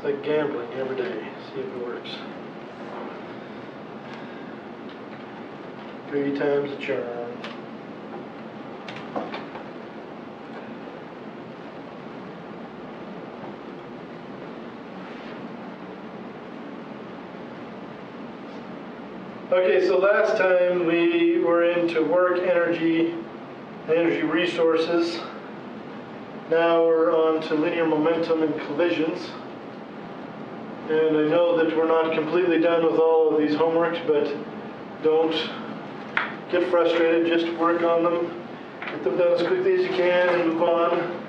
It's like gambling every day. See if it works. 3 times the charm. Okay, so last time we were into work, energy, and energy resources. Now we're on to linear momentum and collisions. And I know that we're not completely done with all of these homeworks, but don't get frustrated, just work on them. Get them done as quickly as you can and move on.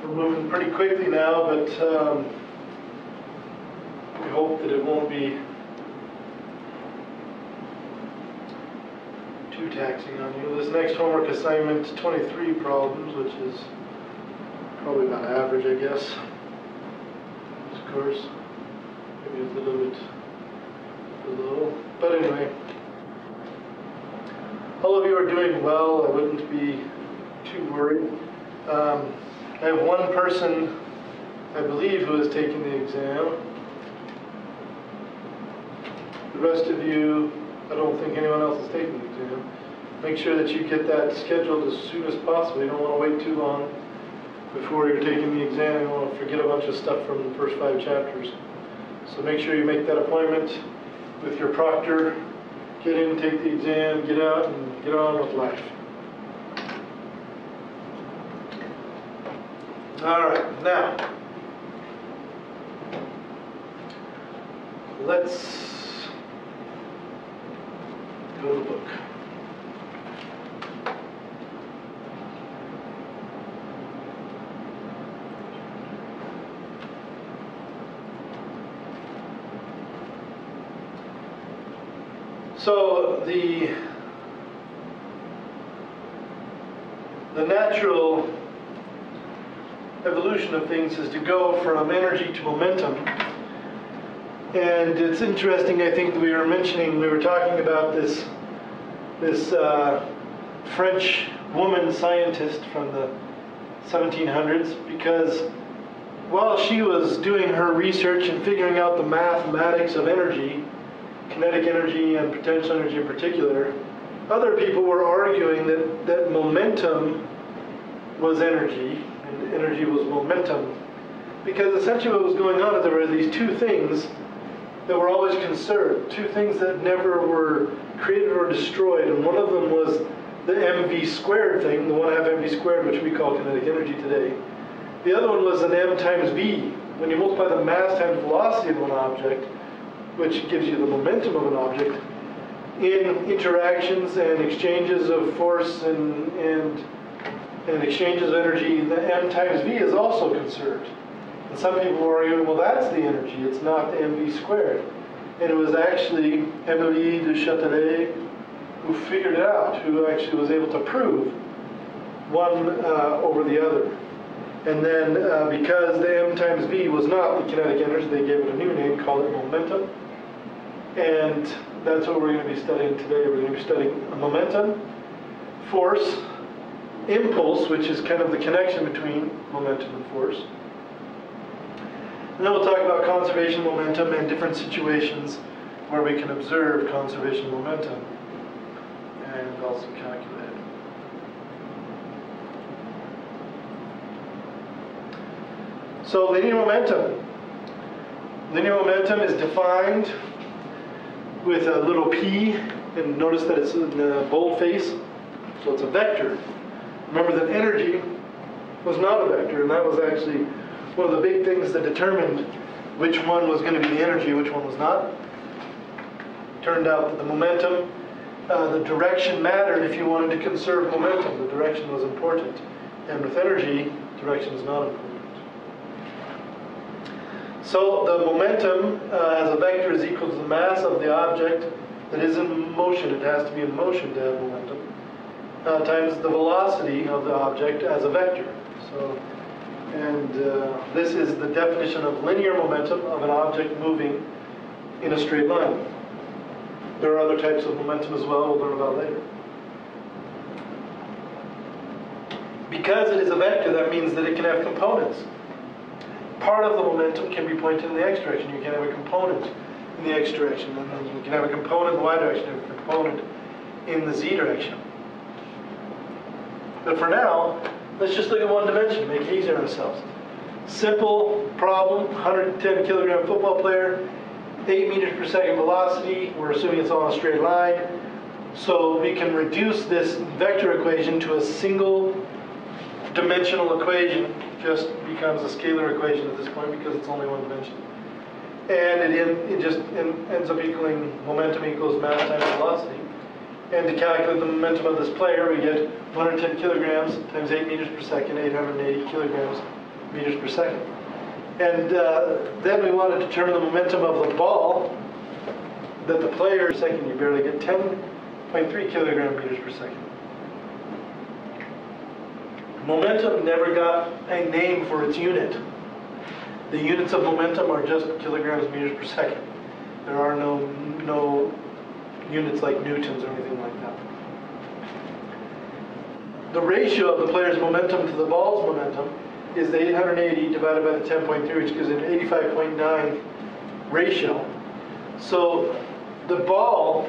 We're moving pretty quickly now, but we hope that it won't be too taxing on you. This next homework assignment, 23 problems, which is probably about average, I guess. Of course, maybe a little bit below. But anyway, all of you are doing well. I wouldn't be too worried. I have one person, I believe, who is taking the exam. The rest of you, I don't think anyone else is taking the exam. Make sure that you get that scheduled as soon as possible. You don't want to wait too long before you're taking the exam. You want to forget a bunch of stuff from the first 5 chapters. So make sure you make that appointment with your proctor. Get in, take the exam, get out, and get on with life. All right, now, let's go to the book. So the natural evolution of things is to go from energy to momentum. And it's interesting, I think, that we were talking about this French woman scientist from the 1700s, because while she was doing her research and figuring out the mathematics of energy, kinetic energy and potential energy in particular, other people were arguing that momentum was energy and energy was momentum, because essentially what was going on is there were these 2 things that were always conserved, 2 things that never were created or destroyed, and one of them was the mv squared thing, the 1/2 mv squared, which we call kinetic energy today. The other one was an m times v. When you multiply the mass times velocity of an object, which gives you the momentum of an object, in interactions and exchanges of force and exchanges of energy, the m times v is also conserved. And some people were arguing, well, that's the energy, it's not the mv squared. And it was actually Émilie du Châtelet who figured it out, who actually was able to prove one over the other. And then because the m times v was not the kinetic energy, they gave it a new name, called it momentum. And that's what we're going to be studying today. We're going to be studying momentum, force, impulse, which is kind of the connection between momentum and force. And then we'll talk about conservation momentum and different situations where we can observe conservation momentum and also calculate it. So linear momentum. Linear momentum is defined with a little p, and notice that it's in the boldface, so it's a vector. Remember that energy was not a vector, and that was actually one of the big things that determined which one was going to be the energy, which one was not. Turned out that the momentum, the direction mattered if you wanted to conserve momentum. The direction was important. And with energy, direction is not important. So the momentum as a vector is equal to the mass of the object that is in motion. It has to be in motion to have momentum. Times the velocity of the object as a vector. This is the definition of linear momentum of an object moving in a straight line. There are other types of momentum as well, we'll learn about later. Because it is a vector, that means that it can have components. part of the momentum can be pointed in the x direction. You can have a component in the x direction, and then you can have a component in the y direction, and a component in the z direction. But for now, let's just look at one dimension to make it easier on ourselves. Simple problem, 110 kilogram football player, 8 meters per second velocity. We're assuming it's all in a straight line. So we can reduce this vector equation to a single dimensional equation. Just becomes a scalar equation at this point because it's only one dimension. And it just ends up equaling momentum equals mass times velocity. And to calculate the momentum of this player, we get 110 kilograms times 8 meters per second, 880 kilograms meters per second. And then we want to determine the momentum of the ball that the player, second, you barely get 10.3 kilogram meters per second. Momentum never got a name for its unit. The units of momentum are just kilograms meters per second. There are no units like newtons or anything like that. The ratio of the player's momentum to the ball's momentum is the 880 divided by the 10.3, which gives an 85.9 ratio. So the ball,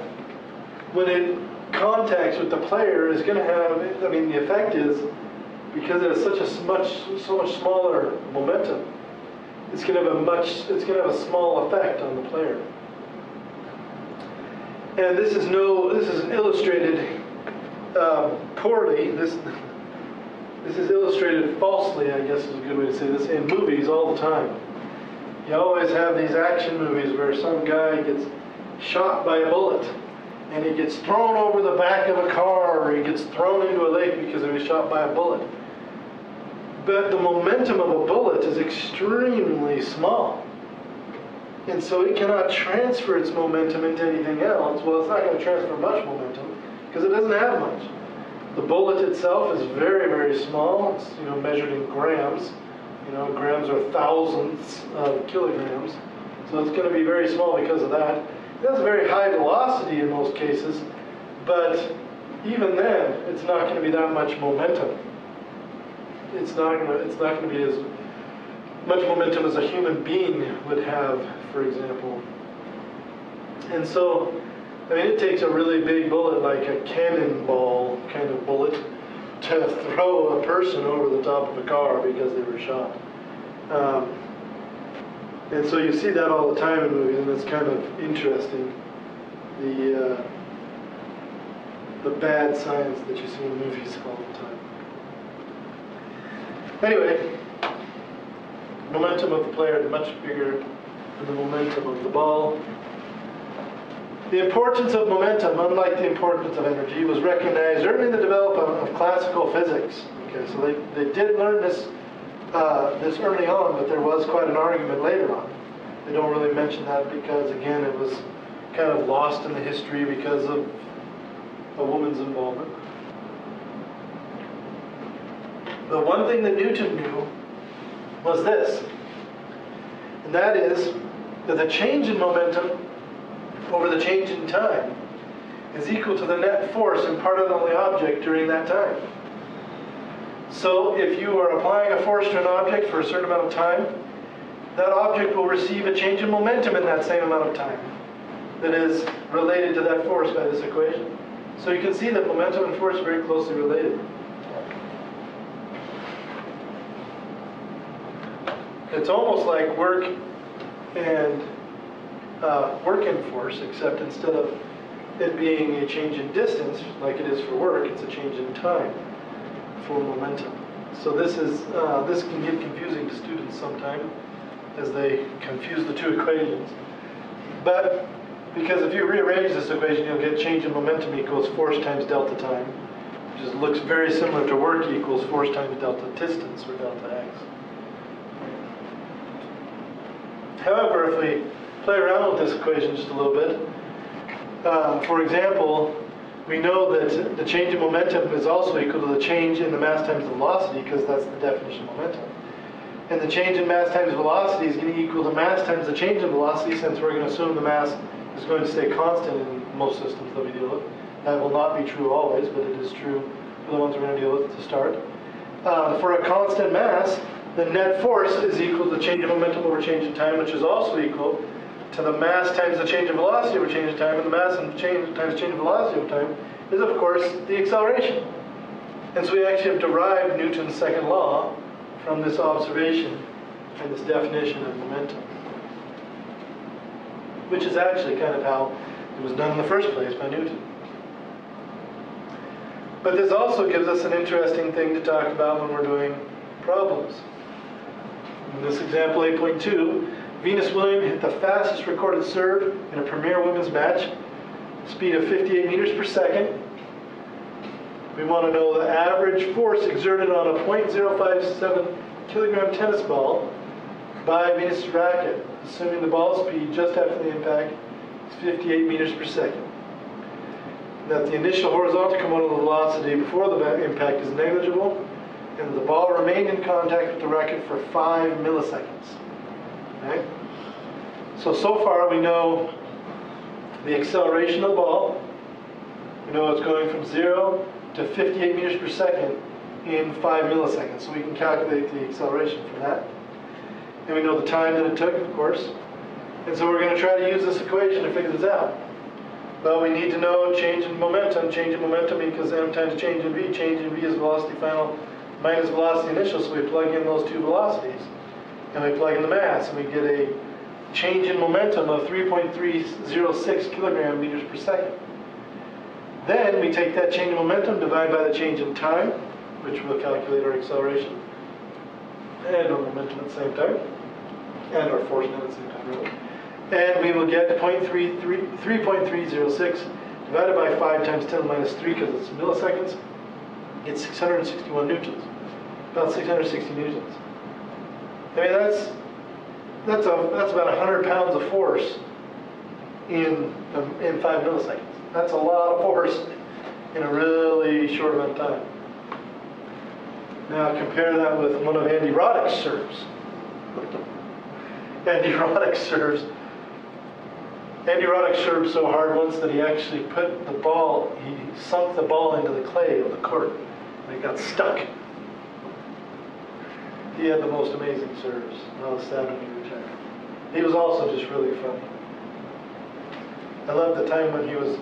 when it contacts with the player, is going to have, I mean, the effect is, because it has so much smaller momentum, it's going to have a small effect on the player. And this is illustrated poorly. This is illustrated falsely, I guess is a good way to say this, in movies all the time. You always have these action movies where some guy gets shot by a bullet, and he gets thrown over the back of a car, or he gets thrown into a lake because he was shot by a bullet. But the momentum of a bullet is extremely small. And so it cannot transfer its momentum into anything else. Well, it's not going to transfer much momentum because it doesn't have much. The bullet itself is very, very small. It's measured in grams. Grams are thousandths of kilograms. So it's going to be very small because of that. It has a very high velocity in most cases, but even then, it's not going to be that much momentum. It's not going to be as much momentum as a human being would have, for example. And so, I mean, it takes a really big bullet, like a cannonball kind of bullet, to throw a person over the top of a car because they were shot. And so you see that all the time in movies, and it's kind of interesting. The bad science that you see in movies all the time. Anyway, momentum of the player is much bigger than the momentum of the ball. The importance of momentum, unlike the importance of energy, was recognized early in the development of classical physics. Okay, so they did learn this early on, but there was quite an argument later on. They don't really mention that because, again, it was kind of lost in the history because of a woman's involvement. The one thing that Newton knew was this, and that is that the change in momentum over the change in time is equal to the net force imparted on the object during that time. So if you are applying a force to an object for a certain amount of time, that object will receive a change in momentum in that same amount of time that is related to that force by this equation. So you can see that momentum and force are very closely related. It's almost like work and force, except instead of it being a change in distance, like it is for work, it's a change in time for momentum. So this can get confusing to students sometimes as they confuse the two equations. But because if you rearrange this equation, you'll get change in momentum equals force times delta time, which looks very similar to work equals force times delta distance, or delta x. However, if we play around with this equation just a little bit, for example, we know that the change in momentum is also equal to the change in the mass times the velocity, because that's the definition of momentum. And the change in mass times velocity is going to equal the mass times the change in velocity, since we're going to assume the mass is going to stay constant in most systems that we deal with. That will not be true always, but it is true for the ones we're going to deal with to start. For a constant mass, the net force is equal to change in momentum over change in time, which is also equal to the mass times the change in velocity over change in time, and the mass and change times change in velocity over time is, of course, the acceleration. And so we actually have derived Newton's second law from this observation and this definition of momentum, which is actually kind of how it was done in the first place by Newton. But this also gives us an interesting thing to talk about when we're doing problems. In this example 8.2, Venus Williams hit the fastest recorded serve in a premier women's match, speed of 58 meters per second. We want to know the average force exerted on a .057 kilogram tennis ball by Venus' racket, assuming the ball speed just after the impact is 58 meters per second. That the initial horizontal component of the velocity before the impact is negligible, and the ball remained in contact with the racket for 5 milliseconds. Okay? So far we know the acceleration of the ball. We know it's going from 0 to 58 meters per second in 5 milliseconds. So we can calculate the acceleration from that. And we know the time that it took, of course. And so we're going to try to use this equation to figure this out. Well, we need to know change in momentum. Change in momentum equals m times change in v. Change in v is velocity final minus velocity initial. So we plug in those two velocities. And we plug in the mass. And we get a change in momentum of 3.306 kilogram meters per second. Then we take that change in momentum, divide by the change in time, which will calculate our acceleration and our momentum at the same time, and our force at the same time, really. And we will get 3.306 divided by 5 times 10 minus 3, because it's milliseconds. It's 661 newtons, about 660 newtons. I mean, that's about 100 pounds of force in 5 milliseconds. That's a lot of force in a really short amount of time. Now compare that with one of Andy Roddick's serves. Andy Roddick serves so hard once that he actually sunk the ball into the clay of the court, and it got stuck. He had the most amazing serves. I was sad when he retired. He was also just really funny. I love the time when he was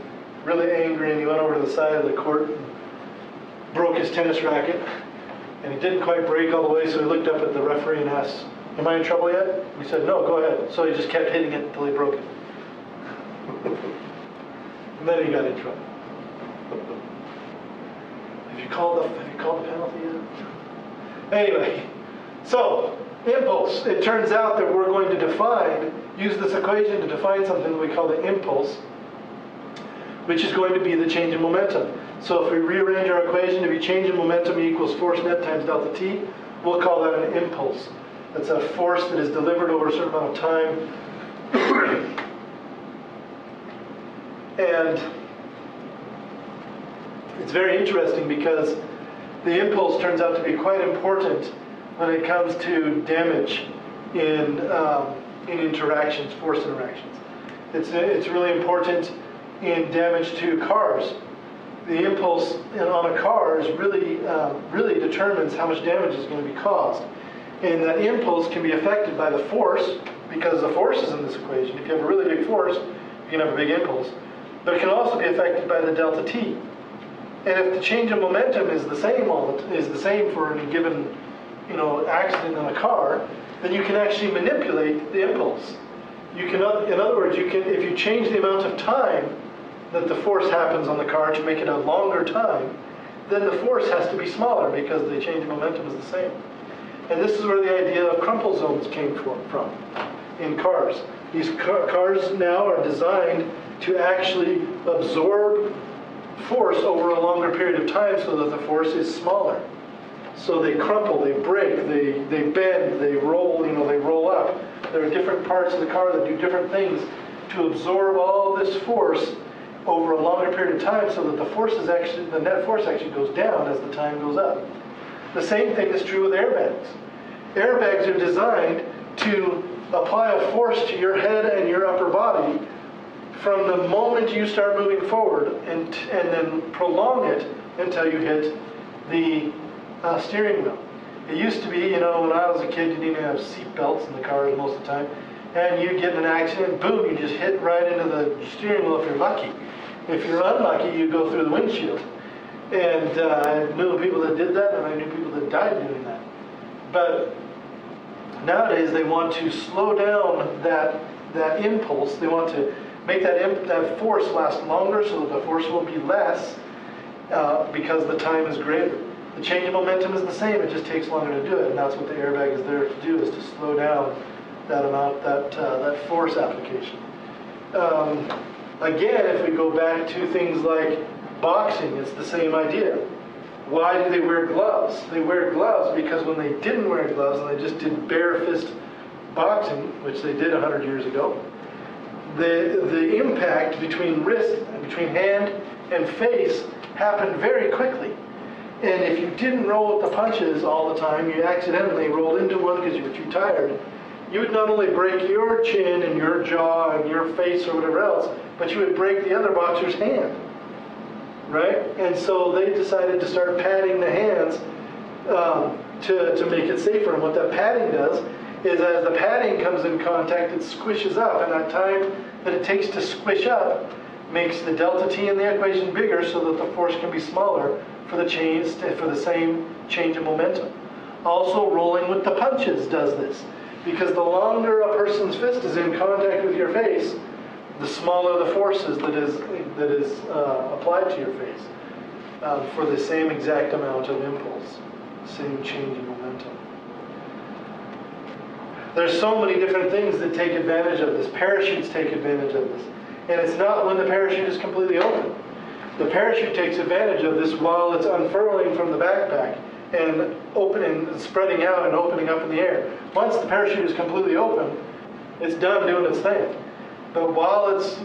really angry and he went over to the side of the court and broke his tennis racket. And he didn't quite break all the way, so he looked up at the referee and asked, "Am I in trouble yet?" He said, "No, go ahead." So he just kept hitting it until he broke it. And then he got in trouble. Have you called the penalty yet? Anyway, so impulse. It turns out that we're going to use this equation to define something that we call the impulse, which is going to be the change in momentum. So if we rearrange our equation to be change in momentum equals force net times delta t, we'll call that an impulse. That's a force that is delivered over a certain amount of time. And it's very interesting because the impulse turns out to be quite important when it comes to damage in interactions, force interactions. It's really important in damage to cars. The impulse on a car is really determines how much damage is going to be caused. And that impulse can be affected by the force, because the force is in this equation. If you have a really big force, you can have a big impulse. But it can also be affected by the delta t. And if the change in momentum is the same for any given accident in a car, then you can actually manipulate the impulse. You can, in other words, if you change the amount of time that the force happens on the car to make it a longer time, then the force has to be smaller because the change in momentum is the same. And this is where the idea of crumple zones came from in cars. These cars now are designed to actually absorb force over a longer period of time so that the force is smaller. So they crumple, they break, they bend, they roll, they roll up. There are different parts of the car that do different things to absorb all this force over a longer period of time so that the net force actually goes down as the time goes up. The same thing is true with airbags. Airbags are designed to apply a force to your head and your upper body from the moment you start moving forward and then prolong it until you hit the steering wheel. It used to be, you know, when I was a kid, you didn't even have seat belts in the cars most of the time. And you get in an accident, boom, you just hit right into the steering wheel if you're lucky. If you're unlucky, you go through the windshield. And I knew people that did that, and I knew people that died doing that. But nowadays, they want to slow down that impulse. They want to make that force last longer so that the force will be less because the time is greater. The change of momentum is the same, it just takes longer to do it, and that's what the airbag is there to do, is to slow down that amount, that force application. Again, if we go back to things like boxing, it's the same idea. Why do they wear gloves? They wear gloves because when they didn't wear gloves and they just did bare fist boxing, which they did 100 years ago, the impact between wrist and between hand and face happened very quickly. And if you didn't roll with the punches all the time, you accidentally rolled into one because you were too tired, you would not only break your chin and your jaw and your face or whatever else, but you would break the other boxer's hand, right? And so they decided to start padding the hands to make it safer. And what that padding does is as the padding comes in contact, it squishes up, and that time that it takes to squish up makes the delta T in the equation bigger so that the force can be smaller for the same change of momentum. Also, rolling with the punches does this, because the longer a person's fist is in contact with your face, the smaller the force is that is applied to your face for the same exact amount of impulse, same change in momentum. There's so many different things that take advantage of this. Parachutes take advantage of this. And it's not when the parachute is completely open. The parachute takes advantage of this while it's unfurling from the backpack and opening, spreading out and opening up in the air. Once the parachute is completely open, it's done doing its thing. But while it's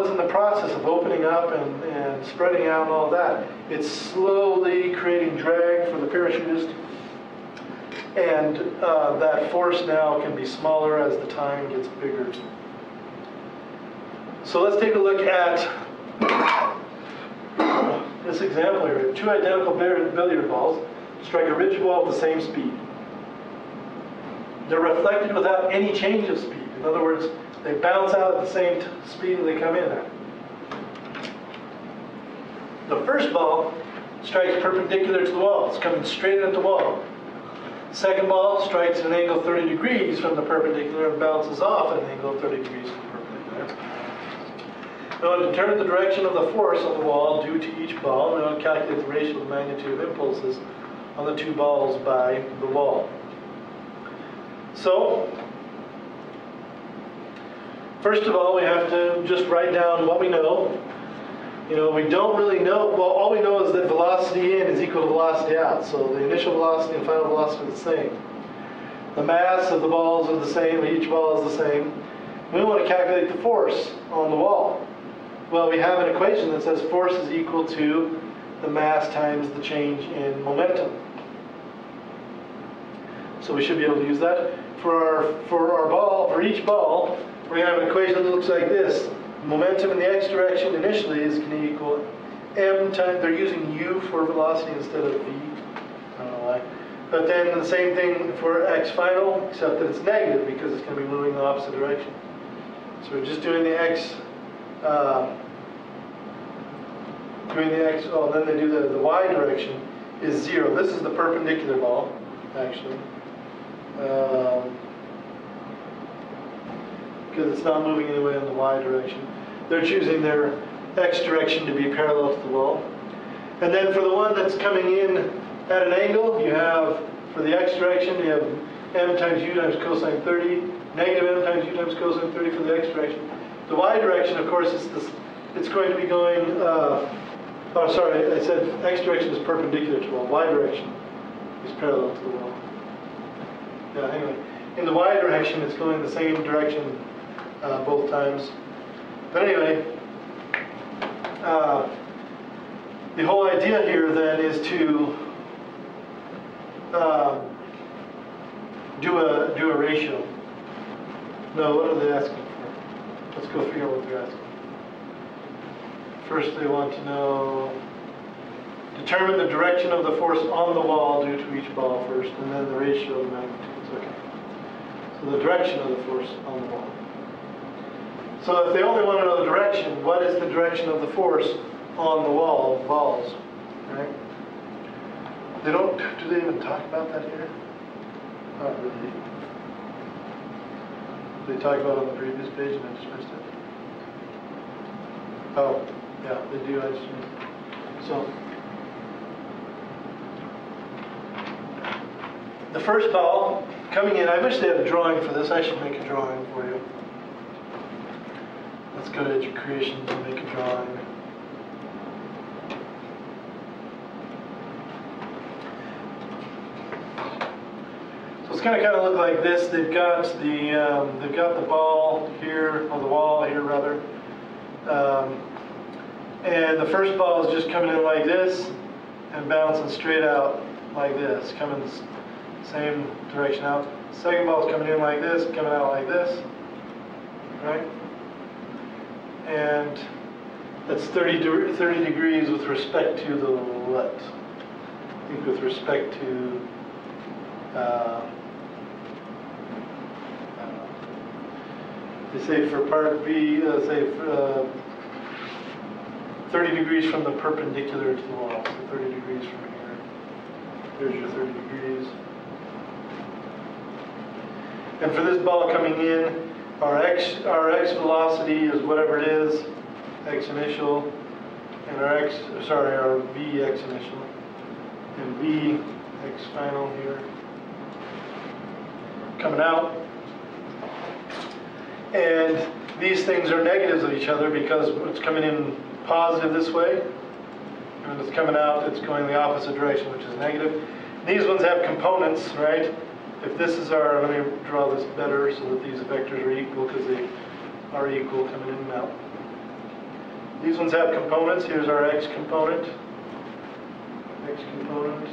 in the process of opening up and spreading out and all that, it's slowly creating drag for the parachutist, and that force now can be smaller as the time gets bigger. So let's take a look at this example here. Two identical billiard balls strike a rigid wall at the same speed. They're reflected without any change of speed. In other words, they bounce out at the same speed that they come in at. The first ball strikes perpendicular to the wall. It's coming straight at the wall. The second ball strikes at an angle 30 degrees from the perpendicular and bounces off at an angle 30 degrees from the perpendicular. Now, to determine the direction of the force on the wall due to each ball, now calculate the ratio of the magnitude of impulses on the two balls by the wall. So, first of all, we have to just write down what we know. You know, we don't really know, well, all we know is that velocity in is equal to velocity out. So the initial velocity and final velocity are the same. The mass of the balls are the same, each ball is the same. We want to calculate the force on the wall. Well, we have an equation that says force is equal to the mass times the change in momentum. So we should be able to use that. For each ball, we're going to have an equation that looks like this. Momentum in the x direction initially is going to equal m times, they're using u for velocity instead of v. I don't know why. But then the same thing for x final, except that it's negative because it's going to be moving in the opposite direction. So we're just doing the x, oh, then they do the y direction is 0. This is the perpendicular ball, actually. Because it's not moving anyway in the y direction. They're choosing their x direction to be parallel to the wall. And then for the one that's coming in at an angle, you have, for the x direction, you have m times u times cosine 30, negative m times u times cosine 30 for the x direction. The y direction, of course, it's going to be going, oh sorry, I said x direction is perpendicular to the wall. Y direction is parallel to the wall. Yeah, anyway. In the y direction, it's going the same direction both times. But anyway, the whole idea here then is to do a ratio. No, what are they asking for? Let's go figure out what they're asking. First, they want to know Determine the direction of the force on the wall due to each ball first, and then the ratio of the magnitudes. Okay. So the direction of the force on the wall. So if they only want to know the direction, what is the direction of the force on the wall of balls? Right? They don't. Do they even talk about that here? Not really. They talk about it on the previous page, and I just missed it. Oh, yeah, they do. I just missed it. So the first ball coming in. I wish they had a drawing for this. I should make a drawing for you. Let's go to Education and make a drawing. So it's going to kind of look like this. They've got the ball here, or the wall here rather, and the first ball is just coming in like this and bouncing straight out like this, coming the same direction out. Second ball is coming in like this, coming out like this, right? And that's 30 degrees with respect to the what? I think with respect to they say for part B, say 30 degrees from the perpendicular to the wall. So 30 degrees from here. There's your 30 degrees. And for this ball coming in, our x velocity is whatever it is, x initial, and our v x initial, and v x final here, coming out. And these things are negatives of each other because it's coming in positive this way, and it's coming out, it's going the opposite direction, which is negative. These ones have components, right? If this is our, let me draw this better so that these vectors are equal because they are equal coming in and out. These ones have components. Here's our x component. X component.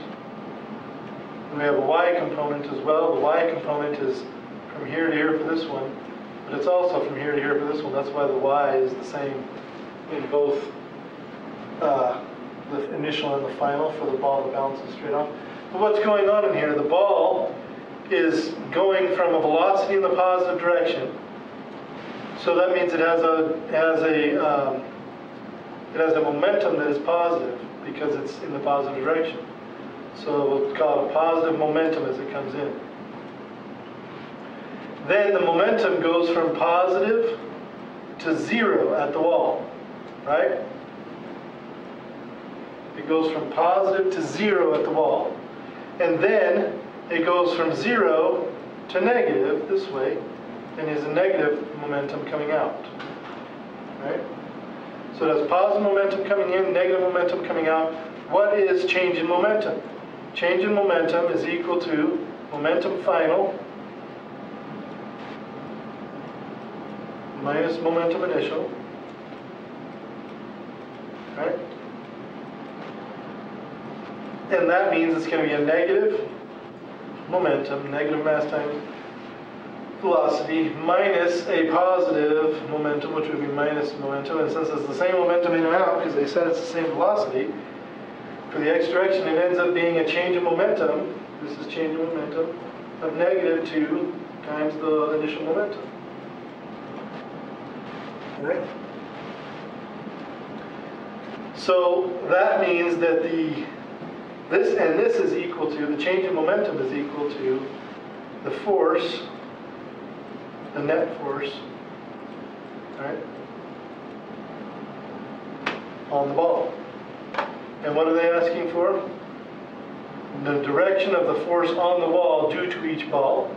And we have a y component as well. The y component is from here to here for this one, but it's also from here to here for this one. That's why the y is the same in both the initial and the final for the ball that bounces straight off. But what's going on in here? The ball is going from a velocity in the positive direction. So that means it has a momentum that is positive because it's in the positive direction. So we'll call it a positive momentum as it comes in. Then the momentum goes from positive to 0 at the wall, right? It goes from positive to 0 at the wall. And then it goes from 0 to negative this way, and is a negative momentum coming out, right? So it has positive momentum coming in, negative momentum coming out. What is change in momentum? Change in momentum is equal to momentum final minus momentum initial, right? And that means it's going to be a negative momentum, negative mass times velocity, minus a positive momentum, which would be minus momentum. And since it's the same momentum in and out, because they said it's the same velocity, for the x direction, it ends up being a change in momentum. This is change in momentum of negative 2 times the initial momentum. Right? So that means that this is equal to, the change in momentum is equal to the force, the net force, right, on the ball. And what are they asking for? The direction of the force on the wall due to each ball.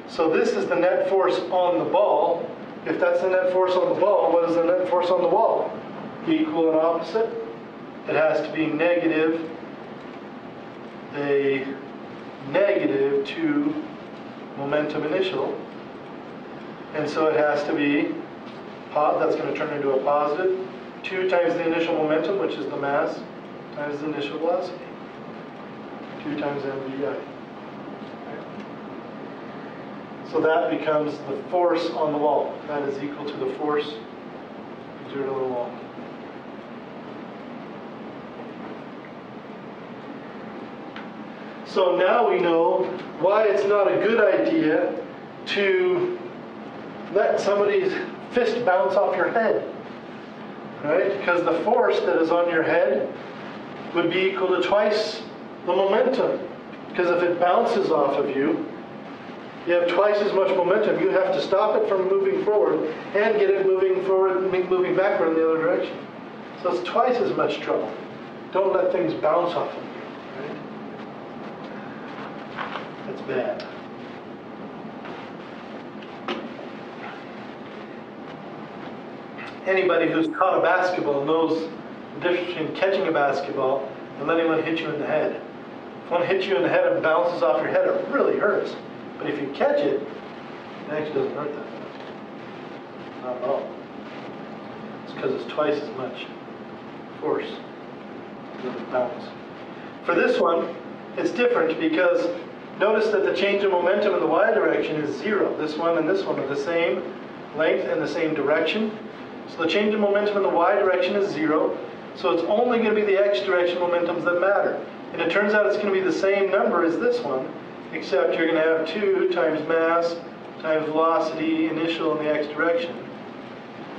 So this is the net force on the ball. If that's the net force on the ball, what is the net force on the wall? Equal and opposite. It has to be negative, a negative 2 momentum initial. And so it has to be, that's going to turn into a positive 2 times the initial momentum, which is the mass, times the initial velocity. 2 times mvi. So that becomes the force on the wall. That is equal to the force exerted on the wall. So now we know why it's not a good idea to let somebody's fist bounce off your head, right? Because the force that is on your head would be equal to twice the momentum. Because if it bounces off of you, you have twice as much momentum. You have to stop it from moving forward and get it moving forward and moving backward in the other direction. So it's twice as much trouble. Don't let things bounce off of you, right? That's bad. Anybody who's caught a basketball knows the difference between catching a basketball and letting one hit you in the head. If one hits you in the head and bounces off your head, it really hurts. But if you catch it, it actually doesn't hurt that much. Not at all. It's because it's twice as much force than the bounce. For this one, it's different because notice that the change of momentum in the y direction is 0. This one and this one are the same length and the same direction. So the change of momentum in the y direction is 0. So it's only going to be the x direction momentums that matter. And it turns out it's going to be the same number as this one, except you're going to have 2 times mass times velocity initial in the x direction.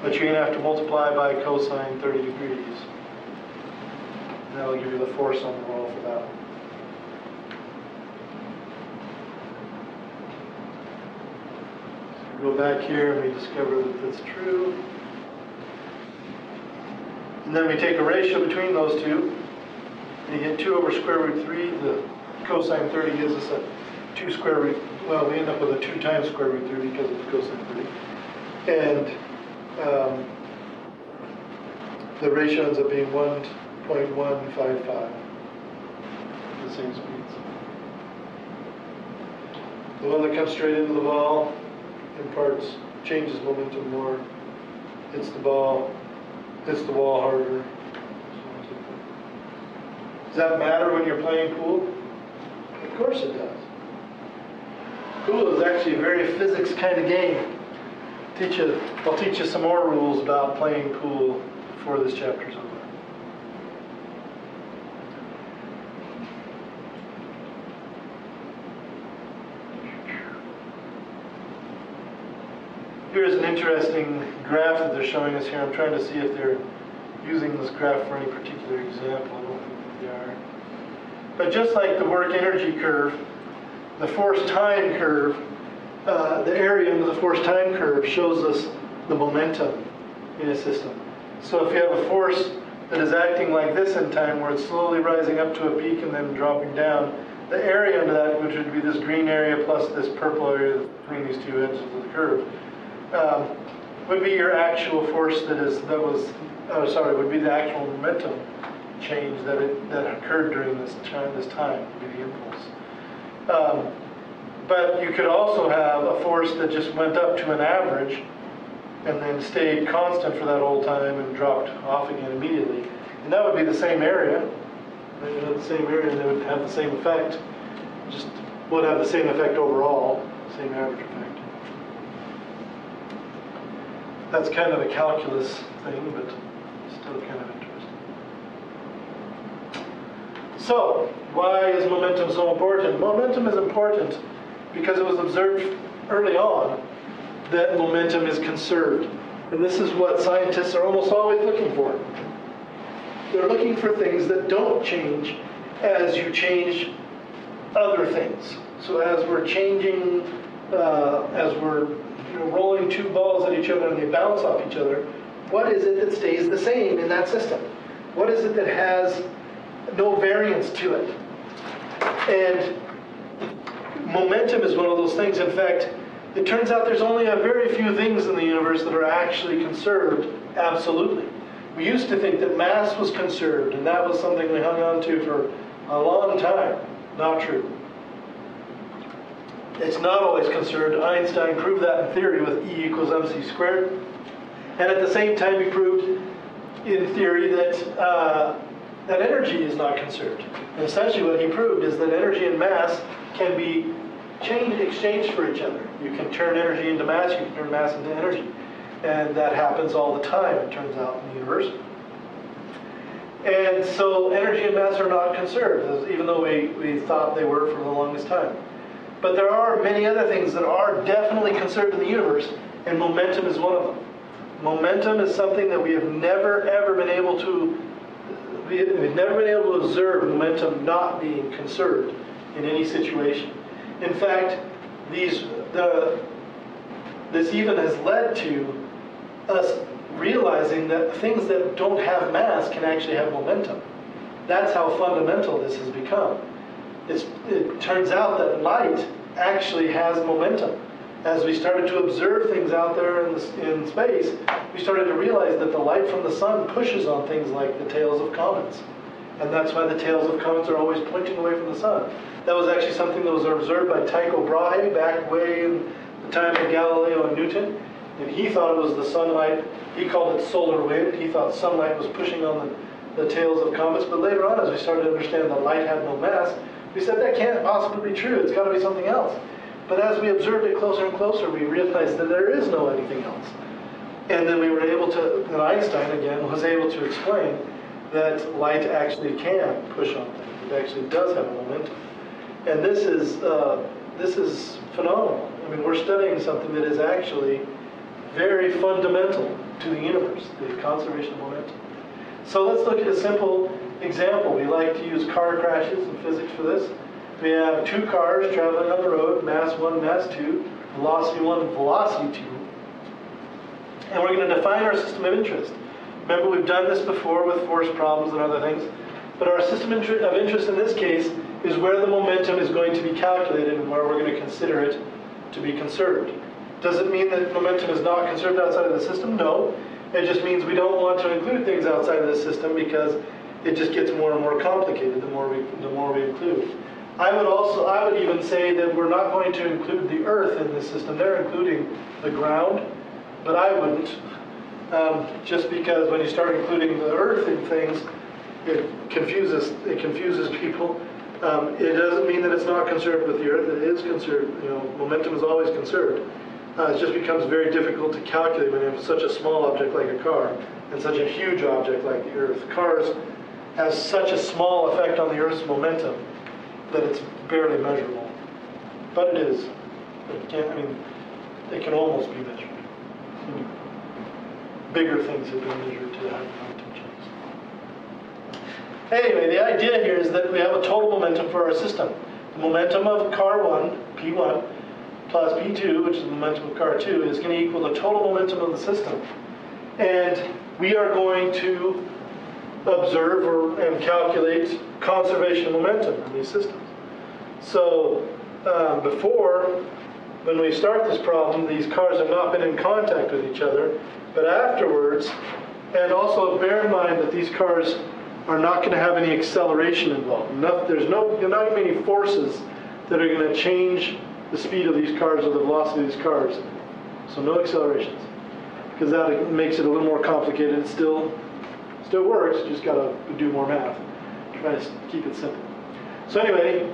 But you're going to have to multiply by cosine 30 degrees. And that will give you the force on the roll for that one. So go back here and we discover that that's true. And then we take a ratio between those two. And you get 2 over square root 3. The cosine 30 gives us a 2 square root, well, we end up with a 2 times square root 30 because of the cosine 30. And the ratio ends up being 1.155. The same speeds. The one that comes straight into the ball imparts, changes momentum more. Hits the ball, hits the wall harder. Does that matter when you're playing pool? Of course it does. Pool is actually a very physics kind of game. I'll teach you some more rules about playing pool before this chapter's over. Here's an interesting graph that they're showing us here. I'm trying to see if they're using this graph for any particular example. I don't think they are. But just like the work energy curve, the force time curve, the area under the force time curve shows us the momentum in a system. So if you have a force that is acting like this in time, where it's slowly rising up to a peak and then dropping down, the area under that, which would be this green area plus this purple area between these two edges of the curve, would be your actual force would be the actual momentum change that occurred during this time, would be the impulse. But you could also have a force that just went up to an average and then stayed constant for that whole time and dropped off again immediately. And that would be the same area. The same area, and they would have the same effect. Just would have the same effect overall, same average effect. That's kind of a calculus thing, but still kind of interesting. So, why is momentum so important? Momentum is important because it was observed early on that momentum is conserved. And this is what scientists are almost always looking for. They're looking for things that don't change as you change other things. So as we're changing, as we're rolling 2 balls at each other and they bounce off each other, what is it that stays the same in that system? What is it that has no variance to it? And momentum is one of those things. In fact, it turns out there's only a very few things in the universe that are actually conserved absolutely. We used to think that mass was conserved, and that was something we hung on to for a long time. Not true. It's not always conserved. Einstein proved that in theory with E equals mc squared. And at the same time, he proved in theory that that energy is not conserved. And essentially what he proved is that energy and mass can be exchanged for each other. You can turn energy into mass, you can turn mass into energy. And that happens all the time, it turns out, in the universe. And so energy and mass are not conserved, even though we thought they were for the longest time. But there are many other things that are definitely conserved in the universe, and momentum is one of them. Momentum is something that we have never ever been able to observe momentum not being conserved in any situation. In fact, this even has led to us realizing that things that don't have mass can actually have momentum. That's how fundamental this has become. It turns out that light actually has momentum. As we started to observe things out there in space, we started to realize that the light from the sun pushes on things like the tails of comets. And that's why the tails of comets are always pointing away from the sun. That was actually something that was observed by Tycho Brahe back way in the time of Galileo and Newton. And he thought it was the sunlight. He called it solar wind. He thought sunlight was pushing on the tails of comets. But later on, as we started to understand that light had no mass, we said that can't possibly be true. It's got to be something else. But as we observed it closer and closer, we realized that there is no anything else. And then we were able to, and Einstein again was able to explain that light actually can push on things. It actually does have a momentum. And this is phenomenal. I mean, we're studying something that is actually very fundamental to the universe, the conservation of momentum. So let's look at a simple example. We like to use car crashes in physics for this. We have two cars traveling on the road, mass 1, mass 2, velocity 1, velocity 2. And we're going to define our system of interest. Remember, we've done this before with force problems and other things. But our system of interest in this case is where the momentum is going to be calculated and where we're going to consider it to be conserved. Does it mean that momentum is not conserved outside of the system? No. It just means we don't want to include things outside of the system because it just gets more and more complicated the more we include. I would even say that we're not going to include the Earth in this system. They're including the ground, but I wouldn't. Just because when you start including the Earth in things, it confuses people. It doesn't mean that it's not conserved with the Earth. It is conserved. Momentum is always conserved. It just becomes very difficult to calculate when you have such a small object like a car and such a huge object like the Earth. Cars have such a small effect on the Earth's momentum that it's barely measurable. But it is. It can almost be measured. Bigger things have been measured to have momentum changes. Anyway, the idea here is that we have a total momentum for our system. The momentum of car 1, P1, plus P2, which is the momentum of car 2, is going to equal the total momentum of the system. And we are going to observe and calculate conservation of momentum in these systems. So before, when we start this problem, these cars have not been in contact with each other. But afterwards, and also bear in mind that these cars are not going to have any acceleration involved. There's not many forces that are going to change the speed of these cars or the velocity of these cars. So no accelerations. Because that makes it a little more complicated. It still works, you just got to do more math. Try to keep it simple. So anyway,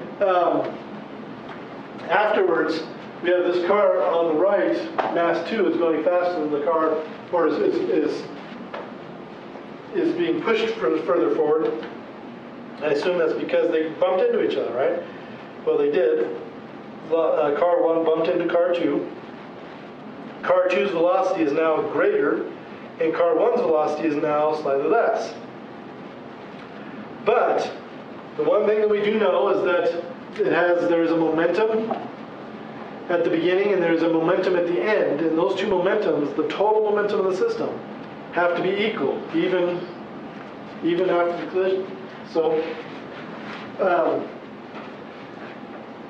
afterwards, we have this car on the right, mass 2, is going faster than the car, or is being pushed further forward. I assume that's because they bumped into each other, right? Well, they did. Car 1 bumped into car 2. Car 2's velocity is now greater, and car 1's velocity is now slightly less. But the one thing that we do know is that there's a momentum at the beginning and there's a momentum at the end, and those two momentums, the total momentum of the system, have to be equal, even after the collision. So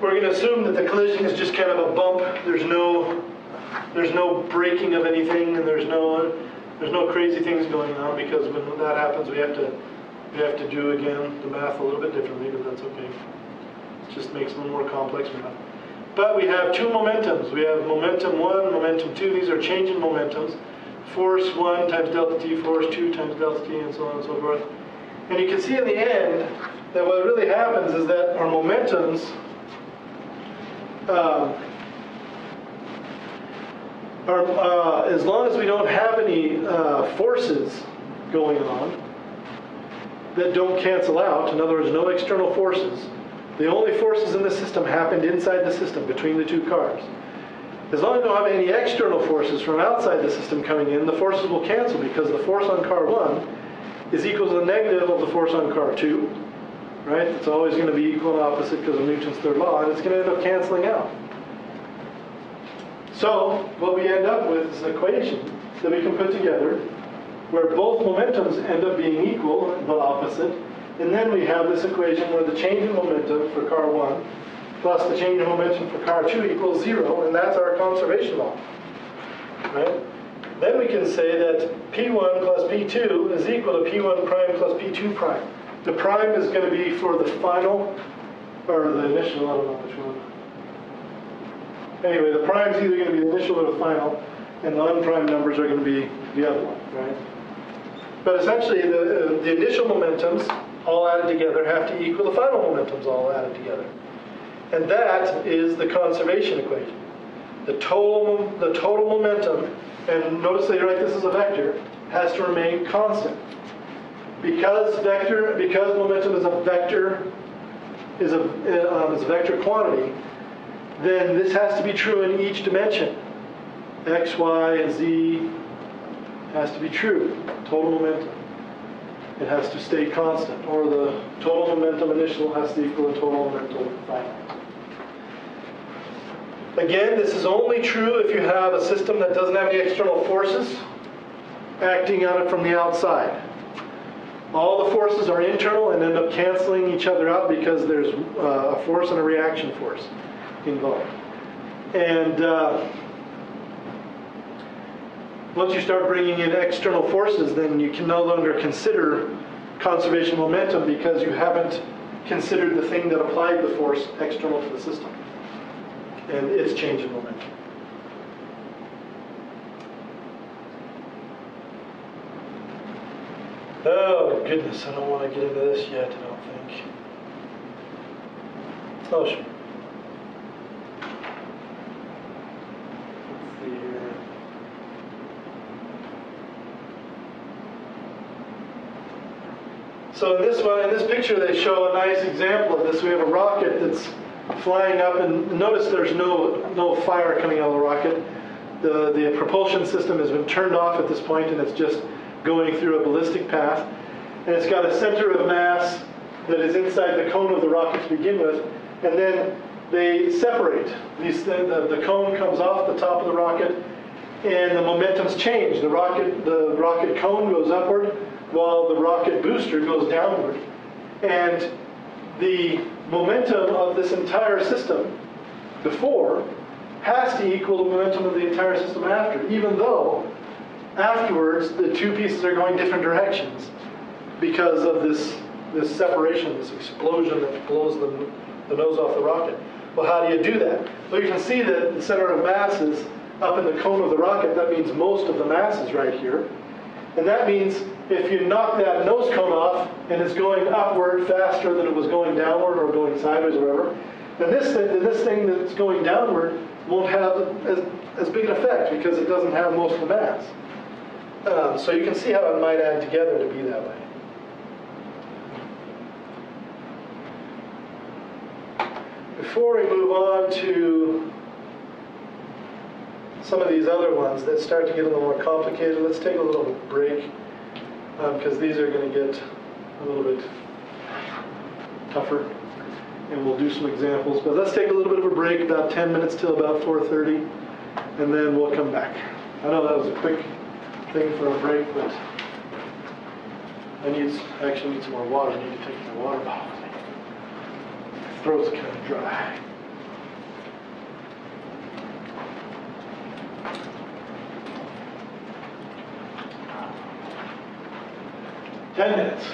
we're going to assume that the collision is just kind of a bump. There's no breaking of anything, and there's no crazy things going on, because when that happens, we have to do again the math a little bit differently, but that's okay. It just makes it a little more complex math. But we have two momentums. We have momentum 1, momentum 2. These are changing momentums. Force 1 times delta t, force 2 times delta t, and so on and so forth. And you can see in the end that what really happens is that our momentums as long as we don't have any forces going on, that don't cancel out. In other words, no external forces. The only forces in the system happened inside the system between the two cars. As long as you don't have any external forces from outside the system coming in, the forces will cancel because the force on car 1 is equal to the negative of the force on car 2. Right? It's always going to be equal and opposite because of Newton's third law, and it's going to end up canceling out. So what we end up with is an equation that we can put together where both momentums end up being equal but opposite. And then we have this equation where the change in momentum for car 1 plus the change in momentum for car 2 equals 0, and that's our conservation law. Right? Then we can say that P1 plus P2 is equal to P1 prime plus P2 prime. The prime is going to be for the final, or the initial, I don't know which one. Anyway, the prime is either going to be the initial or the final, and the unprimed numbers are going to be the other one, right? But essentially, the initial momentums all added together have to equal the final momentums all added together. And that is the conservation equation. The total momentum, and notice they write this as a vector, has to remain constant. Because momentum is a vector, is a vector quantity, then this has to be true in each dimension. X, Y, and Z has to be true. Total momentum. It has to stay constant, or the total momentum initial has to equal the total momentum final. Again, this is only true if you have a system that doesn't have any external forces acting on it from the outside. All the forces are internal and end up canceling each other out because there's a force and a reaction force involved. And once you start bringing in external forces, then you can no longer consider conservation momentum because you haven't considered the thing that applied the force external to the system and its change in momentum. Oh goodness, I don't want to get into this yet, I don't think. Oh sure. Let's see here. So in this picture they show a nice example of this. We have a rocket that's flying up, and notice there's no fire coming out of the rocket. The propulsion system has been turned off at this point, and it's just going through a ballistic path. And it's got a center of mass that is inside the cone of the rocket to begin with, and then they separate. The cone comes off the top of the rocket, and the momentum's change. The rocket cone goes upward, while the rocket booster goes downward. And the momentum of this entire system before has to equal the momentum of the entire system after, even though afterwards the two pieces are going different directions because of this separation, this explosion that blows the nose off the rocket. Well, how do you do that? Well, you can see that the center of mass is up in the cone of the rocket. That means most of the mass is right here. And that means if you knock that nose cone off and it's going upward faster than it was going downward or going sideways or whatever, then this thing that's going downward won't have as big an effect because it doesn't have most of the mass. So you can see how it might add together to be that way. Before we move on to some of these other ones that start to get a little more complicated, let's take a little break because these are going to get a little bit tougher, and we'll do some examples. But let's take a little bit of a break, about 10 minutes till about 4:30, and then we'll come back. I know that was a quick thing for a break, but I actually need some more water. I need to take my water bottle with me. My throat's kind of dry. Ten minutes.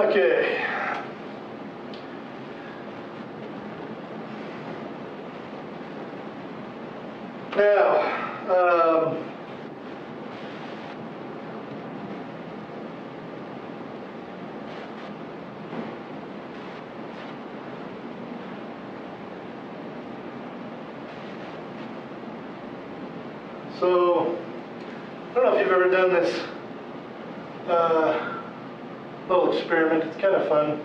Okay. Now, so, I don't know if you've ever done this little experiment. It's kind of fun.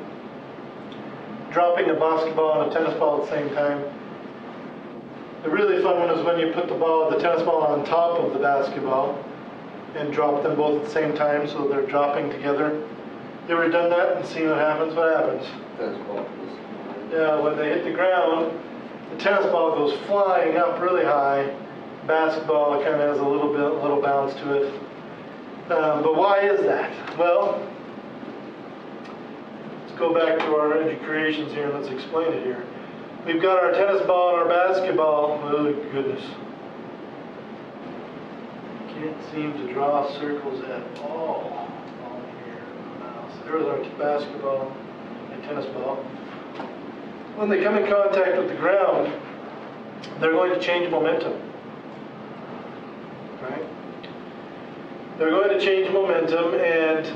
Dropping a basketball and a tennis ball at the same time. The really fun one is when you put the tennis ball on top of the basketball and drop them both at the same time so they're dropping together. You ever done that and seen what happens? What happens? Tennis ball. Yeah, when they hit the ground, the tennis ball goes flying up really high. Basketball kind of has a little bounce to it. But why is that? Well, let's go back to our energy creations here and let's explain it here. We've got our tennis ball and our basketball. Oh goodness. Can't seem to draw circles at all on here. So there's our basketball and tennis ball. When they come in contact with the ground, they're going to change momentum. Right? They're going to change momentum, and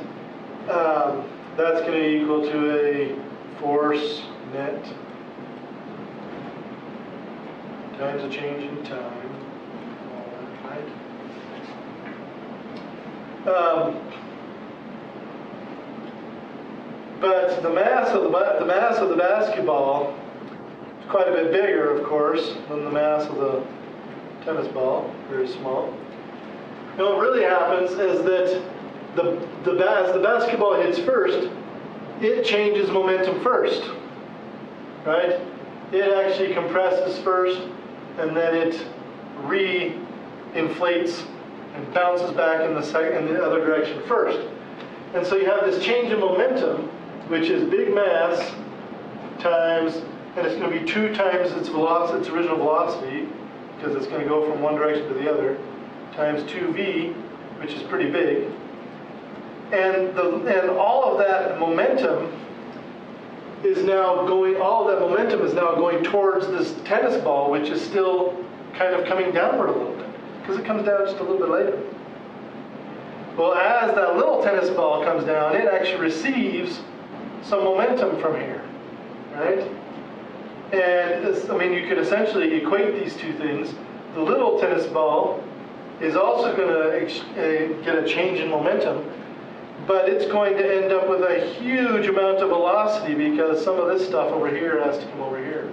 that's going to equal to a force net times a change in time. Right? But the mass of the basketball is quite a bit bigger, of course, than the mass of the tennis ball. Very small. And what really happens is that as the basketball hits first, it changes momentum first, right? It actually compresses first, and then it re-inflates and bounces back in the other direction first. And so you have this change in momentum, which is big mass times, and it's going to be 2 times its velocity, its original velocity, because it's going to go from one direction to the other, times 2v, which is pretty big. And all of that momentum is now going towards this tennis ball, which is still kind of coming downward a little bit, because it comes down just a little bit later. Well, as that little tennis ball comes down, it actually receives some momentum from here, right? And you could essentially equate these two things. The little tennis ball is also going to get a change in momentum, but it's going to end up with a huge amount of velocity because some of this stuff over here has to come over here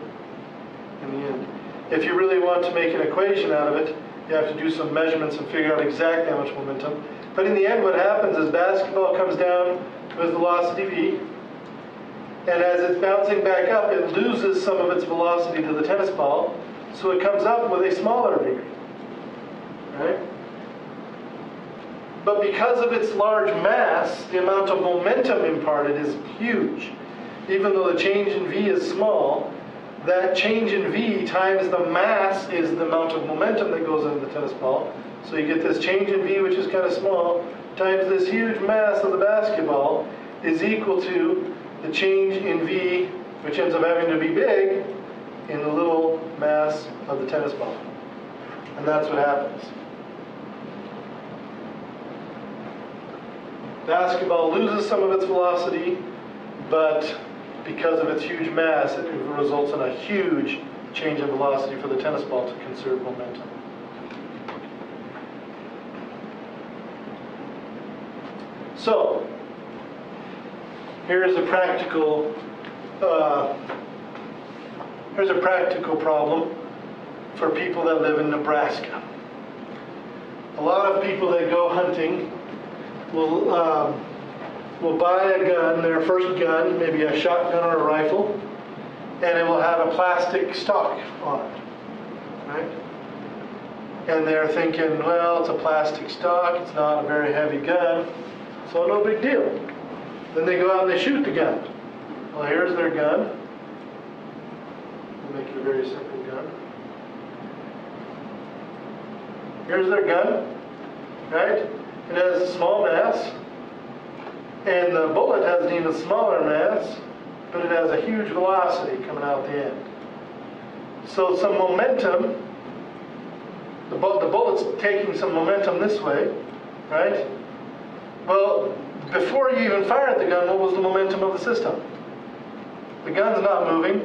in the end. If you really want to make an equation out of it, you have to do some measurements and figure out exactly how much momentum. But in the end, what happens is basketball comes down with velocity v, and as it's bouncing back up, it loses some of its velocity to the tennis ball, so it comes up with a smaller v. Right? But because of its large mass, the amount of momentum imparted is huge. Even though the change in v is small, that change in v times the mass is the amount of momentum that goes into the tennis ball. So you get this change in v, which is kind of small, times this huge mass of the basketball is equal to the change in v, which ends up having to be big, in the little mass of the tennis ball. And that's what happens. Basketball loses some of its velocity, but because of its huge mass, it results in a huge change in velocity for the tennis ball to conserve momentum. So, here's a practical problem for people that live in Nebraska. A lot of people that go hunting will buy a gun, their first gun, maybe a shotgun or a rifle, and it will have a plastic stock on it, right? And they're thinking, well, it's a plastic stock, it's not a very heavy gun, so no big deal. Then they go out and they shoot the gun. Well, here's their gun. We'll make it a very simple gun. Here's their gun, right? It has a small mass, And the bullet has an even smaller mass, but it has a huge velocity coming out the end. So some momentum, the bullet's taking some momentum this way, right? Well, before you even fired the gun, what was the momentum of the system? The gun's not moving.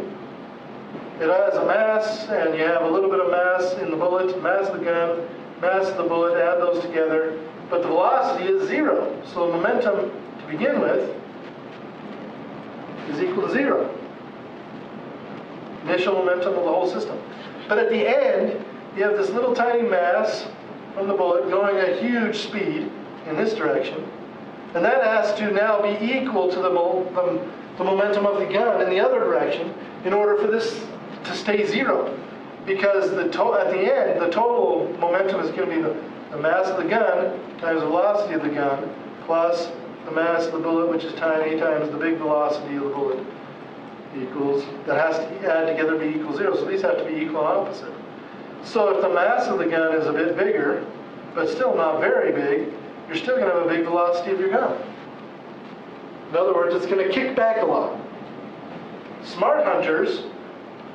It has a mass, and you have a little bit of mass in the bullet, mass of the gun, mass of the bullet, add those together, but the velocity is 0. So the momentum to begin with is equal to 0. Initial momentum of the whole system. But at the end, you have this little tiny mass from the bullet going at huge speed in this direction, and that has to now be equal to the momentum of the gun in the other direction in order for this to stay 0. Because at the end, the total momentum is going to be the mass of the gun times the velocity of the gun plus the mass of the bullet, which is tiny, times the big velocity of the bullet equals, that has to add together be equal 0. So these have to be equal and opposite. So if the mass of the gun is a bit bigger, but still not very big, you're still going to have a big velocity of your gun. In other words, it's going to kick back a lot. Smart hunters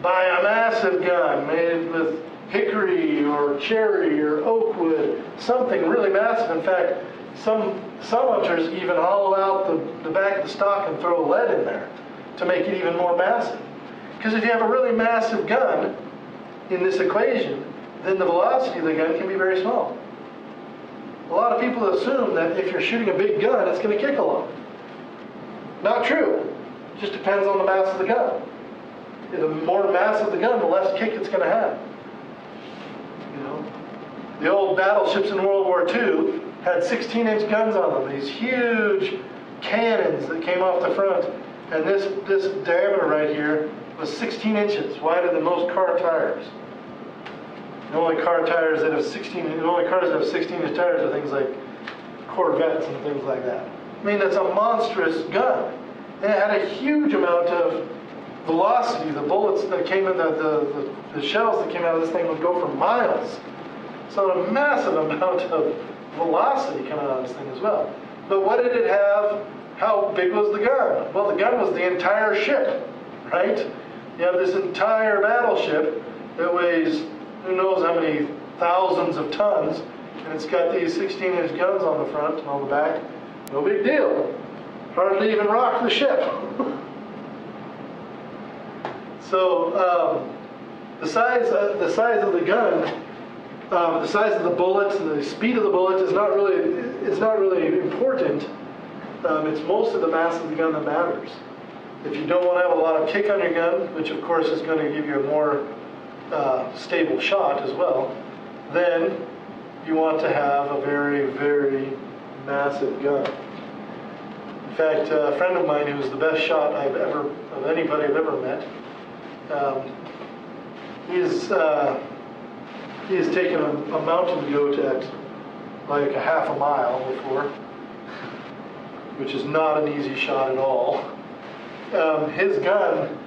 buy a massive gun made with hickory or cherry or oak wood, something really massive. In fact, some hunters even hollow out the back of the stock and throw lead in there to make it even more massive. Because if you have a really massive gun in this equation, then the velocity of the gun can be very small. A lot of people assume that if you're shooting a big gun, it's going to kick a lot. Not true. It just depends on the mass of the gun. The more mass of the gun, the less kick it's going to have. You know, the old battleships in World War II had 16-inch guns on them. These huge cannons that came off the front, and this diameter right here was 16 inches, wider than most car tires. The only cars that have 16-inch tires are things like Corvettes and things like that. I mean, that's a monstrous gun. And it had a huge amount of velocity. The bullets that came in, the shells that came out of this thing would go for miles. So a massive amount of velocity coming out of this thing as well. But what did it have? How big was the gun? Well, the gun was the entire ship, right? You have this entire battleship that weighs who knows how many thousands of tons, and it's got these 16-inch guns on the front and on the back. No big deal. Hardly even rocked the ship. So the size of the gun, the size of the bullet, the speed of the bullet is not really important. It's most of the mass of the gun that matters. If you don't want to have a lot of kick on your gun, which of course is going to give you a more stable shot as well, then you want to have a very, very massive gun. In fact, a friend of mine who's the best shot of anybody I've ever met, he has taken a mountain goat at like a half a mile before, which is not an easy shot at all. His gun,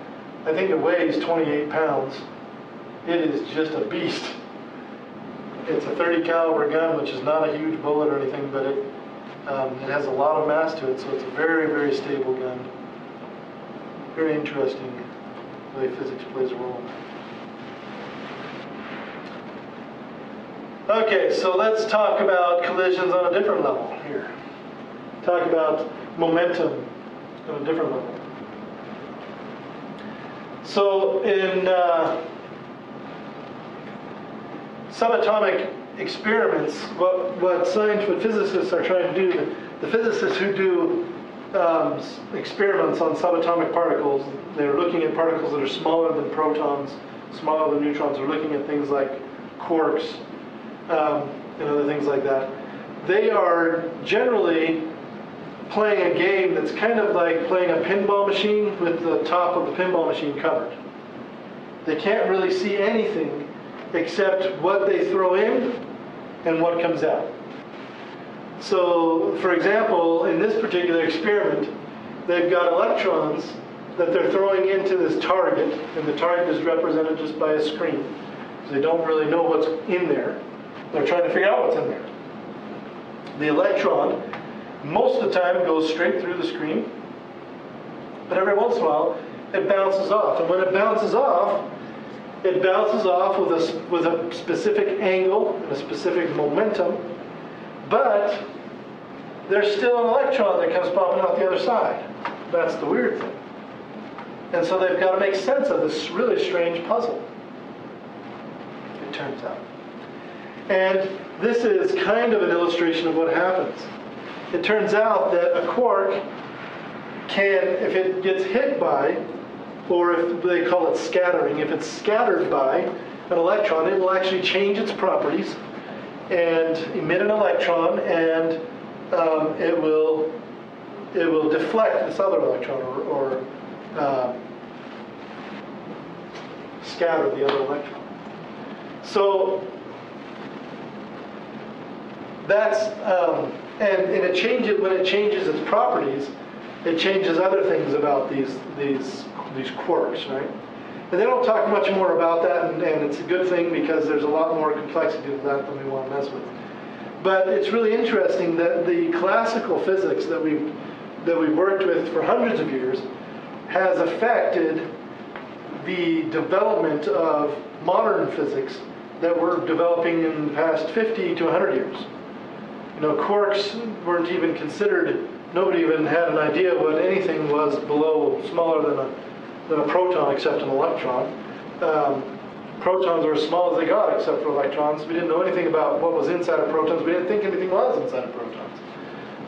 I think it weighs 28 pounds. It is just a beast. It's a .30 caliber gun, which is not a huge bullet or anything, but it has a lot of mass to it, so it's a very, very stable gun. Very interesting the way physics plays a role. Okay, so let's talk about collisions on a different level here. Talk about momentum on a different level. So in subatomic experiments, what physicists are trying to do, the physicists who do experiments on subatomic particles, they're looking at particles that are smaller than protons, smaller than neutrons. They're looking at things like quarks and other things like that. They are generally playing a game that's kind of like playing a pinball machine with the top of the pinball machine covered. They can't really see anything except what they throw in and what comes out. So, for example, in this particular experiment, they've got electrons that they're throwing into this target, and the target is represented just by a screen. So they don't really know what's in there. They're trying to figure out what's in there. The electron Most of the time it goes straight through the screen, but every once in a while it bounces off. And when it bounces off with a specific angle and a specific momentum, but there's still an electron that comes popping out the other side. That's the weird thing. And so they've got to make sense of this really strange puzzle, it turns out. And this is kind of an illustration of what happens. It turns out that a quark can, if it gets hit by, or if they call it scattering, if it's scattered by an electron, it will actually change its properties and emit an electron, and it will deflect this other electron, or scatter the other electron. So that's and it changes when it changes its properties. It changes other things about these quarks, right? And they don't talk much more about that, and it's a good thing because there's a lot more complexity to that than we want to mess with. But it's really interesting that the classical physics that we've worked with for hundreds of years has affected the development of modern physics that we're developing in the past 50 to 100 years. You know, quarks weren't even considered. Nobody even had an idea what anything was below smaller than a proton except an electron. Protons were as small as they got except for electrons. We didn't know anything about what was inside of protons. We didn't think anything was inside of protons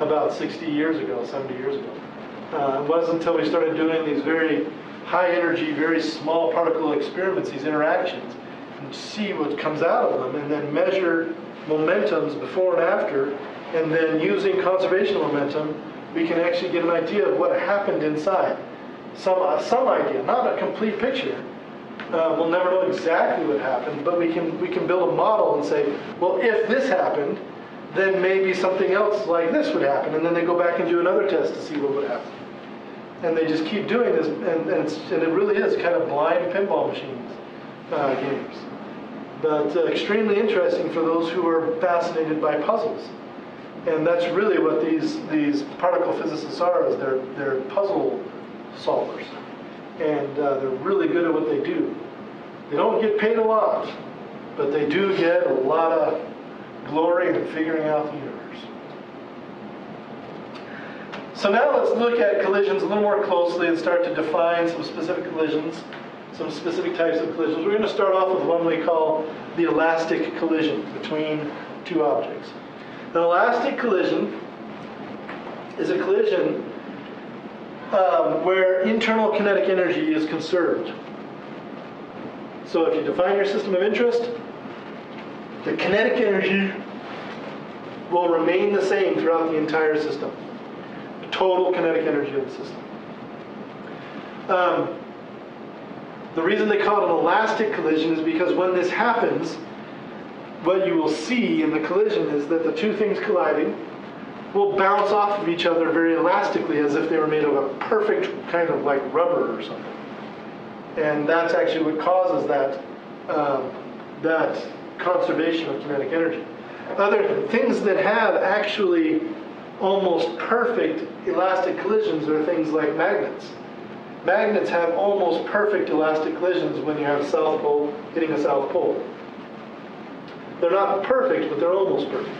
about 60 years ago, 70 years ago. It wasn't until we started doing these very high energy, very small particle experiments, these interactions, and see what comes out of them, and then measure momentums before and after, and then using conservation momentum, we can actually get an idea of what happened inside. Some idea, not a complete picture. We'll never know exactly what happened, but we can build a model and say, well, if this happened, then maybe something else like this would happen, and then they go back and do another test to see what would happen. And they just keep doing this, and it really is kind of blind pinball machines games. But extremely interesting for those who are fascinated by puzzles. And that's really what these particle physicists are, is they're puzzle solvers. And they're really good at what they do. They don't get paid a lot, but they do get a lot of glory in figuring out the universe. So now let's look at collisions a little more closely and start to define some specific collisions, some specific types of collisions. We're going to start off with one we call the elastic collision between two objects. An elastic collision is a collision where internal kinetic energy is conserved. So if you define your system of interest, the kinetic energy will remain the same throughout the entire system. The total kinetic energy of the system. The reason they call it an elastic collision is because when this happens, what you will see in the collision is that the two things colliding will bounce off of each other very elastically, as if they were made of a perfect kind of like rubber or something. And that's actually what causes that conservation of kinetic energy. Other things that have actually almost perfect elastic collisions are things like magnets. Magnets have almost perfect elastic collisions when you have a south pole hitting a south pole. They're not perfect, but they're almost perfect.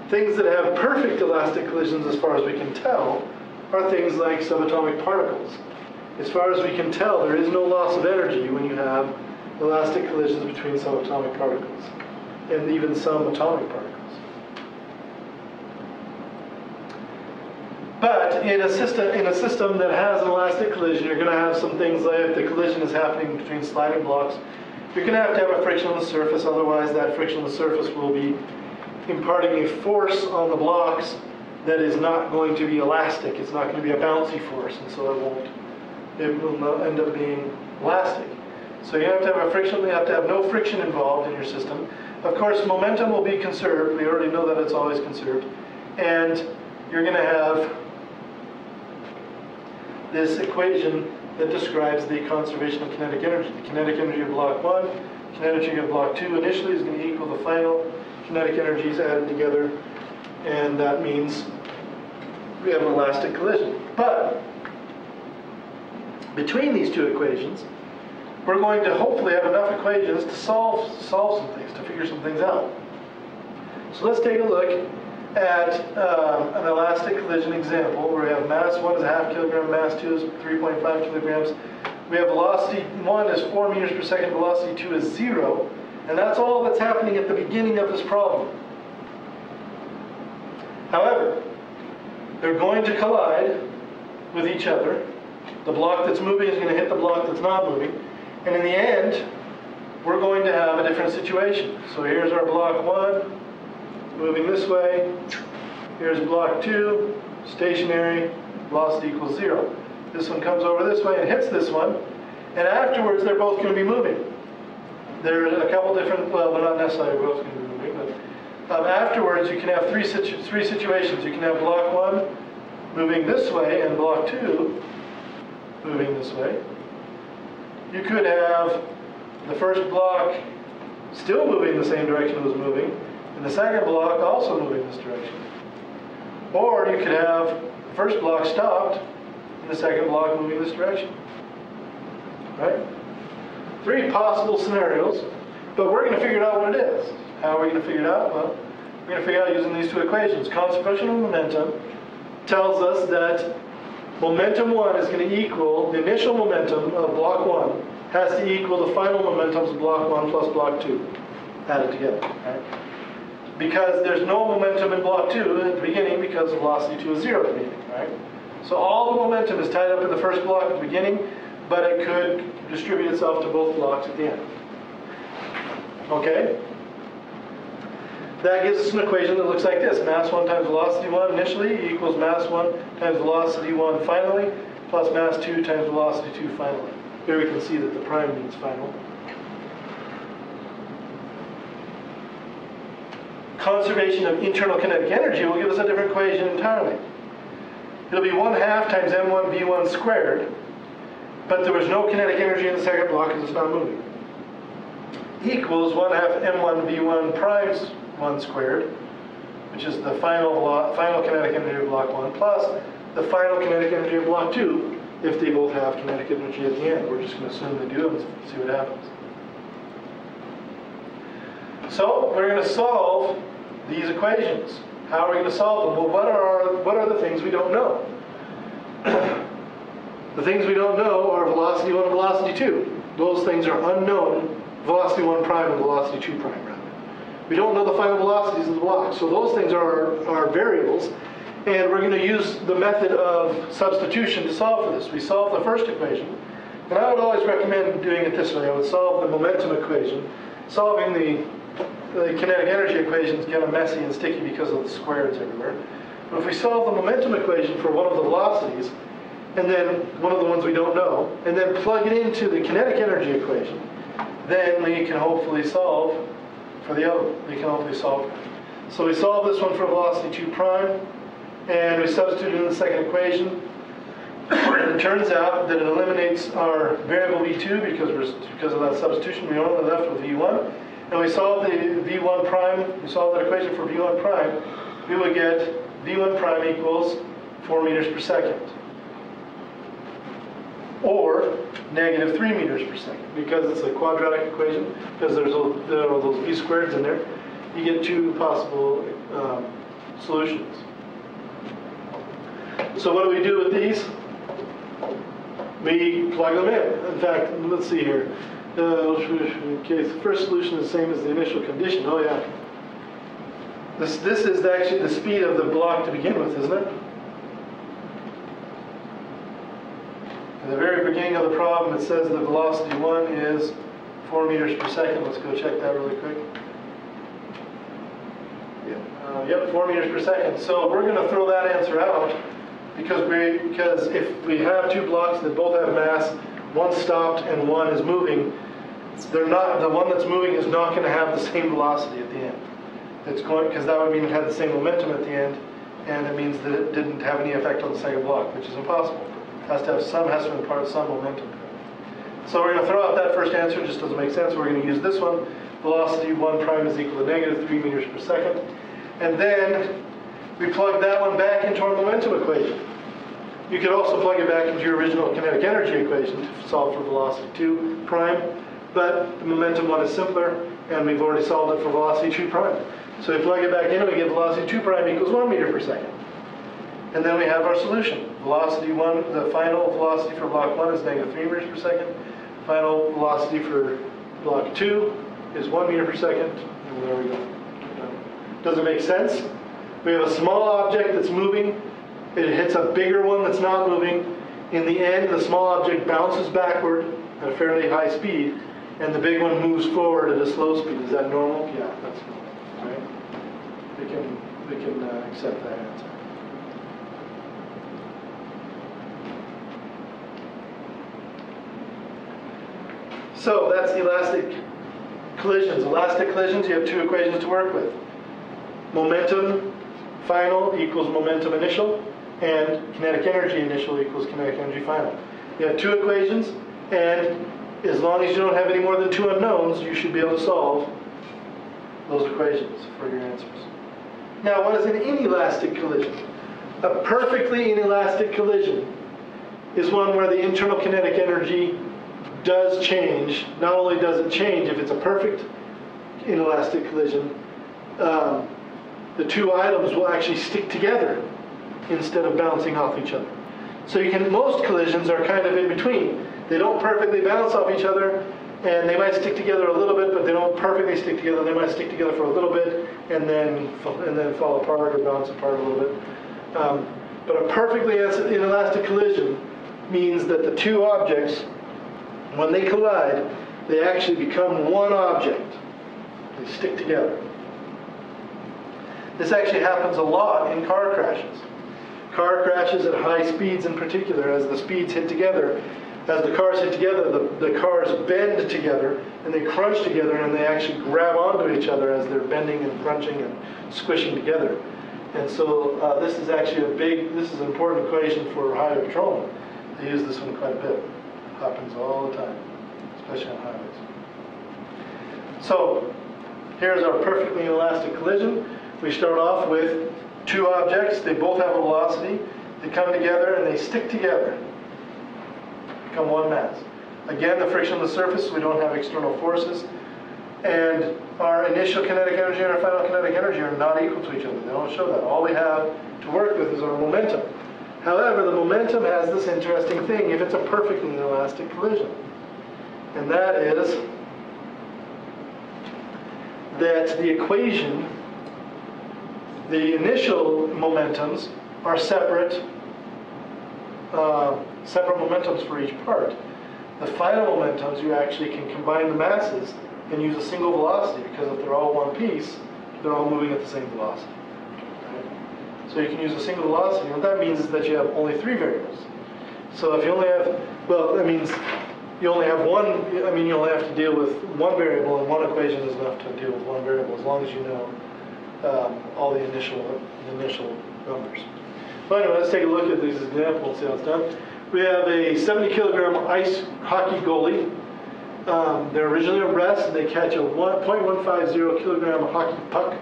Things that have perfect elastic collisions, as far as we can tell, are things like subatomic particles. As far as we can tell, there is no loss of energy when you have elastic collisions between subatomic particles, and even some atomic particles. But in a system that has an elastic collision, you're going to have some things like, if the collision is happening between sliding blocks, you're going to have a friction on the surface, otherwise that friction on the surface will be imparting a force on the blocks that is not going to be elastic. It's not going to be a bouncy force, and so it will not end up being elastic. So you have to have a friction, you have to have no friction involved in your system. Of course, momentum will be conserved. We already know that it's always conserved. And you're going to have this equation that describes the conservation of kinetic energy. The kinetic energy of block 1, kinetic energy of block 2 initially is going to equal the final kinetic energies added together, and that means we have an elastic collision. But between these two equations, we're going to hopefully have enough equations to solve some things, to figure some things out. So let's take a look at an elastic collision example where we have mass 1 is a half kilogram, mass 2 is 3.5 kilograms. We have velocity 1 is 4 meters per second, velocity 2 is 0. And that's all that's happening at the beginning of this problem. However, they're going to collide with each other. The block that's moving is going to hit the block that's not moving. And in the end, we're going to have a different situation. So here's our block 1, moving this way. Here's block 2, stationary, velocity equals 0. This one comes over this way and hits this one. And afterwards, they're both going to be moving. There are a couple different, well, they're not necessarily both going to be moving, but afterwards you can have three situations. You can have block 1 moving this way and block 2 moving this way. You could have the first block still moving the same direction it was moving, and the second block also moving this direction. Or you could have the first block stopped, and the second block moving this direction. Right? 3 possible scenarios, but we're going to figure out what it is. How are we going to figure it out? Well, we're going to figure it out using these 2 equations. Conservation of momentum tells us that momentum 1 is going to equal, the initial momentum of block 1 has to equal the final momentums of block 1 plus block 2 added together. Right? Because there's no momentum in block 2 at the beginning because velocity 2 is 0 at the beginning. Right? So all the momentum is tied up in the first block at the beginning, but it could distribute itself to both blocks at the end. Okay? That gives us an equation that looks like this. Mass 1 times velocity 1 initially equals mass 1 times velocity 1 finally, plus mass 2 times velocity 2 finally. Here we can see that the prime means final. Conservation of internal kinetic energy will give us a different equation entirely. It'll be 1/2 times m1 v1 squared, but there was no kinetic energy in the second block because it's not moving. Equals 1/2 m1 v1 primes 1 squared, which is the final kinetic energy of block 1, plus the final kinetic energy of block 2, if they both have kinetic energy at the end. We're just going to assume they do and see what happens. So we're going to solve these equations. How are we going to solve them? Well, what are the things we don't know? The things we don't know are velocity 1 and velocity 2. Those things are unknown. Velocity 1 prime and velocity 2 prime, rather. We don't know the final velocities of the block. So those things are variables. And we're going to use the method of substitution to solve for this. We solve the first equation. And I would always recommend doing it this way. I would solve the momentum equation. Solving the kinetic energy equation is kind of messy and sticky because of the squares everywhere. But if we solve the momentum equation for one of the velocities, and then one of the ones we don't know, and then plug it into the kinetic energy equation, then we can hopefully solve for the other. We can hopefully solve. So we solve this one for velocity 2 prime, and we substitute it in the second equation. And it turns out that it eliminates our variable v2 because of that substitution. We're only left with v1. And we solve the v1 prime, we solve that equation for v1 prime, we would get v1 prime equals 4 meters per second. Or negative 3 meters per second. Because it's a quadratic equation, because there are those v squareds in there, you get 2 possible solutions. So what do we do with these? We plug them in. In fact, let's see here. Okay, the first solution is the same as the initial condition. Oh yeah. This is actually the speed of the block to begin with, isn't it? At the very beginning of the problem, it says the velocity 1 is 4 meters per second. Let's go check that really quick. Yep, 4 meters per second. So we're going to throw that answer out because if we have 2 blocks that both have mass, one stopped and one is moving, the one that's moving is not going to have the same velocity at the end. It's going, because that would mean it had the same momentum at the end, and it means that it didn't have any effect on the second block, which is impossible. It has to impart some momentum. So we're going to throw out that first answer. It just doesn't make sense. We're going to use this one. Velocity 1 prime is equal to negative 3 meters per second. And then We plug that one back into our momentum equation. You could also plug it back into your original kinetic energy equation to solve for velocity 2 prime, but the momentum one is simpler, and we've already solved it for velocity 2 prime. So we plug it back in and we get velocity 2 prime equals 1 meter per second. And then we have our solution. Velocity 1, the final velocity for block 1 is negative 3 meters per second. Final velocity for block 2 is 1 meter per second. And there we go. Does it make sense? We have a small object that's moving. It hits a bigger one that's not moving. In the end, the small object bounces backward at a fairly high speed, and the big one moves forward at a slow speed. Is that normal? Yeah, that's normal. Right? We can accept that answer. So that's elastic collisions. Elastic collisions, you have two equations to work with. Momentum final equals momentum initial, and kinetic energy initial equals kinetic energy final. You have two equations, and as long as you don't have any more than two unknowns, you should be able to solve those equations for your answers. Now, what is an inelastic collision? A perfectly inelastic collision is one where the internal kinetic energy does change. Not only does it change if it's a perfect inelastic collision, the two items will actually stick together instead of bouncing off each other. So most collisions are kind of in between. They don't perfectly bounce off each other, and they might stick together a little bit, but they don't perfectly stick together. They might stick together for a little bit and then fall apart or bounce apart a little bit. But a perfectly inelastic collision means that the two objects, when they collide, they actually become one object. They stick together. This actually happens a lot in car crashes. Car crashes at high speeds in particular, as the speeds hit together, as the cars hit together, the cars bend together, and they crunch together, and they actually grab onto each other as they're bending and crunching and squishing together. And so this is actually this is an important equation for highway patrolmen. They use this one quite a bit. It happens all the time, especially on highways. So here's our perfectly inelastic collision. We start off with two objects. They both have a velocity. They come together and they stick together. Become one mass. Again, the friction on the surface, we don't have external forces. And our initial kinetic energy and our final kinetic energy are not equal to each other. They don't show that. All we have to work with is our momentum. However, the momentum has this interesting thing if it's a perfectly inelastic collision. And that is that the equation, the initial momentums are separate momentums for each part. The final momentums, you actually can combine the masses and use a single velocity, because if they're all one piece, they're all moving at the same velocity. Right? So you can use a single velocity, and what that means is that you have only three variables. So if you only have, well, that means you only have one, you only have to deal with one variable, and one equation is enough to deal with one variable, as long as you know all the initial numbers. But anyway, let's take a look at these examples and see how it's done. We have a 70-kilogram ice hockey goalie. They're originally at rest, and they catch a 0.150 kilogram hockey puck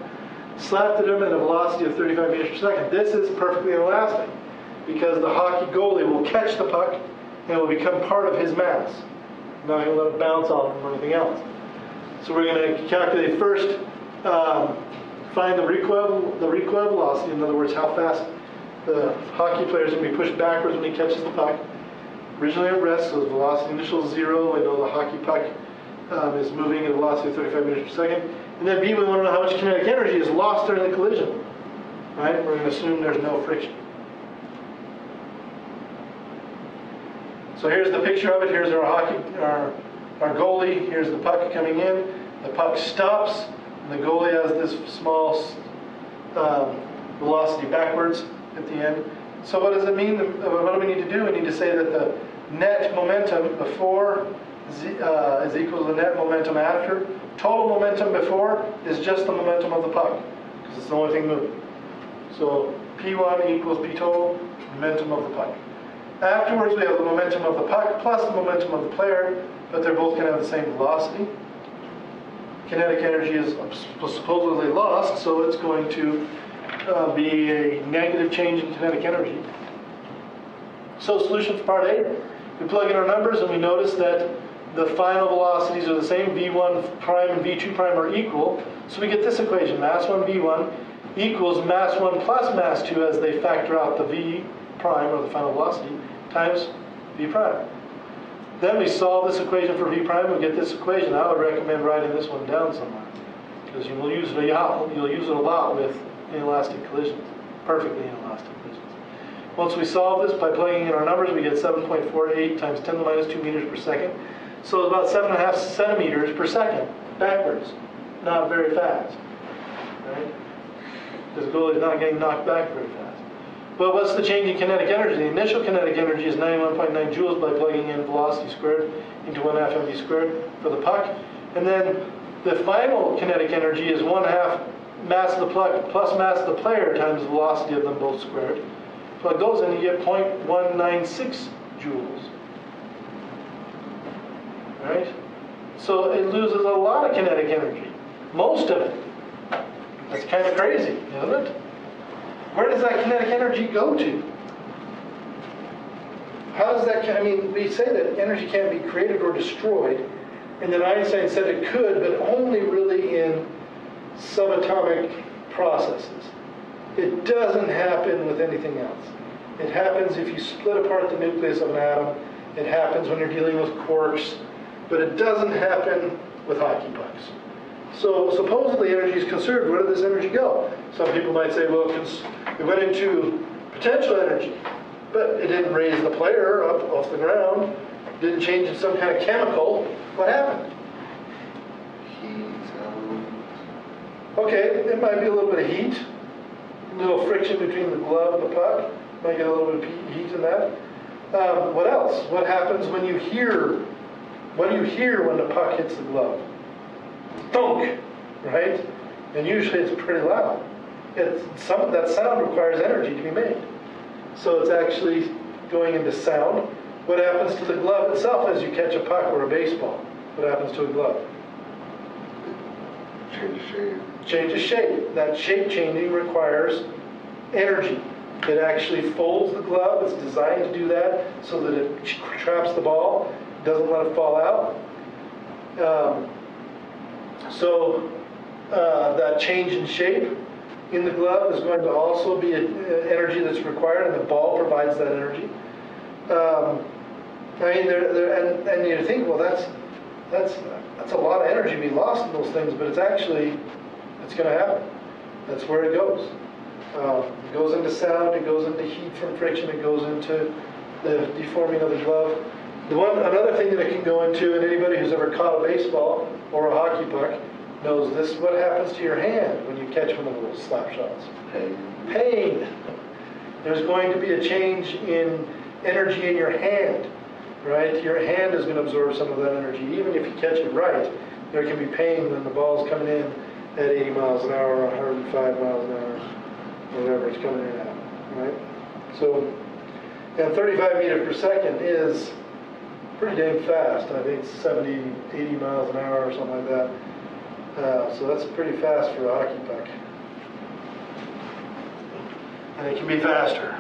slapped at them at a velocity of 35 meters per second. This is perfectly inelastic, because the hockey goalie will catch the puck and it will become part of his mass. Not going to let it bounce off him or anything else. So we're going to calculate first, find the recoil velocity, in other words, how fast the hockey player is going to be pushed backwards when he catches the puck. Originally at rest, so the velocity initial is 0. We know the hockey puck is moving at a velocity of 35 meters per second. And then B, we want to know how much kinetic energy is lost during the collision. Right? We're going to assume there's no friction. So here's the picture of it. Here's our goalie. Here's the puck coming in. The puck stops, and the goalie has this small velocity backwards at the end. So what does it mean? What do we need to do? We need to say that the net momentum before is equal to the net momentum after. Total momentum before is just the momentum of the puck, because it's the only thing moving. So P1 equals P total, momentum of the puck. Afterwards, we have the momentum of the puck plus the momentum of the player, but they're both going to have the same velocity. Kinetic energy is supposedly lost, so it's going to be a negative change in kinetic energy. So solution for part A, we plug in our numbers and we notice that the final velocities are the same, v1 prime and v2 prime are equal. So we get this equation, mass 1 v1 equals mass 1 plus mass 2 as they factor out the v prime, or the final velocity, times v prime. Then we solve this equation for v prime and get this equation. I would recommend writing this one down somewhere, because you'll use it a lot with inelastic collisions, perfectly inelastic collisions. Once we solve this by plugging in our numbers, we get 7.48 times 10 to the minus 2 meters per second. So it's about 7.5 centimeters per second, backwards, not very fast, right? Because the goalie is not getting knocked back very fast. But what's the change in kinetic energy? The initial kinetic energy is 91.9 joules by plugging in velocity squared into 1/2 mv squared for the puck. And then the final kinetic energy is 1/2 mass of the puck plus mass of the player times the velocity of them both squared. Plug those in, you get 0.196 joules. Right? So it loses a lot of kinetic energy. Most of it. That's kind of crazy, isn't it? Where does that kinetic energy go to? How does that, I mean, we say that energy can't be created or destroyed, and then Einstein said it could, but only really in subatomic processes. It doesn't happen with anything else. It happens if you split apart the nucleus of an atom. It happens when you're dealing with quarks, but it doesn't happen with hockey pucks. So supposedly energy is conserved. Where did this energy go? Some people might say, well, it went into potential energy, but it didn't raise the player up off the ground. It didn't change in some kind of chemical. What happened? Okay, it might be a little bit of heat, a little friction between the glove and the puck. Might get a little bit of heat in that. What else? What happens when you hear? What do you hear when the puck hits the glove? Thunk, right? And usually it's pretty loud. That sound requires energy to be made. So it's actually going into sound. What happens to the glove itself as you catch a puck or a baseball? What happens to a glove? Changes shape. Changes shape. That shape changing requires energy. It actually folds the glove. It's designed to do that so that it traps the ball, doesn't let it fall out. So that change in shape in the glove is going to also be energy that's required, and the ball provides that energy. I mean, and you think, well, that's a lot of energy to be lost in those things, but it's going to happen. That's where it goes. It goes into sound, it goes into heat from friction, it goes into the deforming of the glove. Another thing that it can go into, and anybody who's ever caught a baseball or a hockey puck knows this, what happens to your hand when you catch one of those slap shots? Pain. There's going to be a change in energy in your hand, right? Your hand is going to absorb some of that energy. Even if you catch it right, there can be pain when the ball's coming in at 80 miles an hour, 105 miles an hour, whatever it's coming in at, right? So, and 35 meters per second is pretty dang fast. I think it's 70, 80 miles an hour or something like that. So that's pretty fast for a hockey puck. And it can be faster.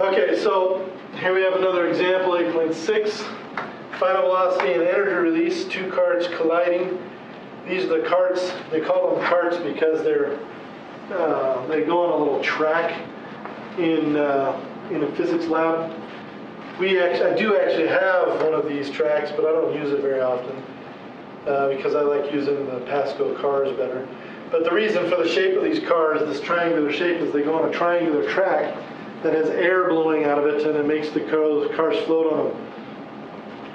Okay, so here we have another example, 8.6. Final velocity and energy release, two carts colliding. These are the carts. They call them carts because they go on a little track in a physics lab. I do actually have one of these tracks, but I don't use it very often because I like using the Pasco cars better. But the reason for the shape of these cars, this triangular shape, is they go on a triangular track that has air blowing out of it, and it makes the cars float on a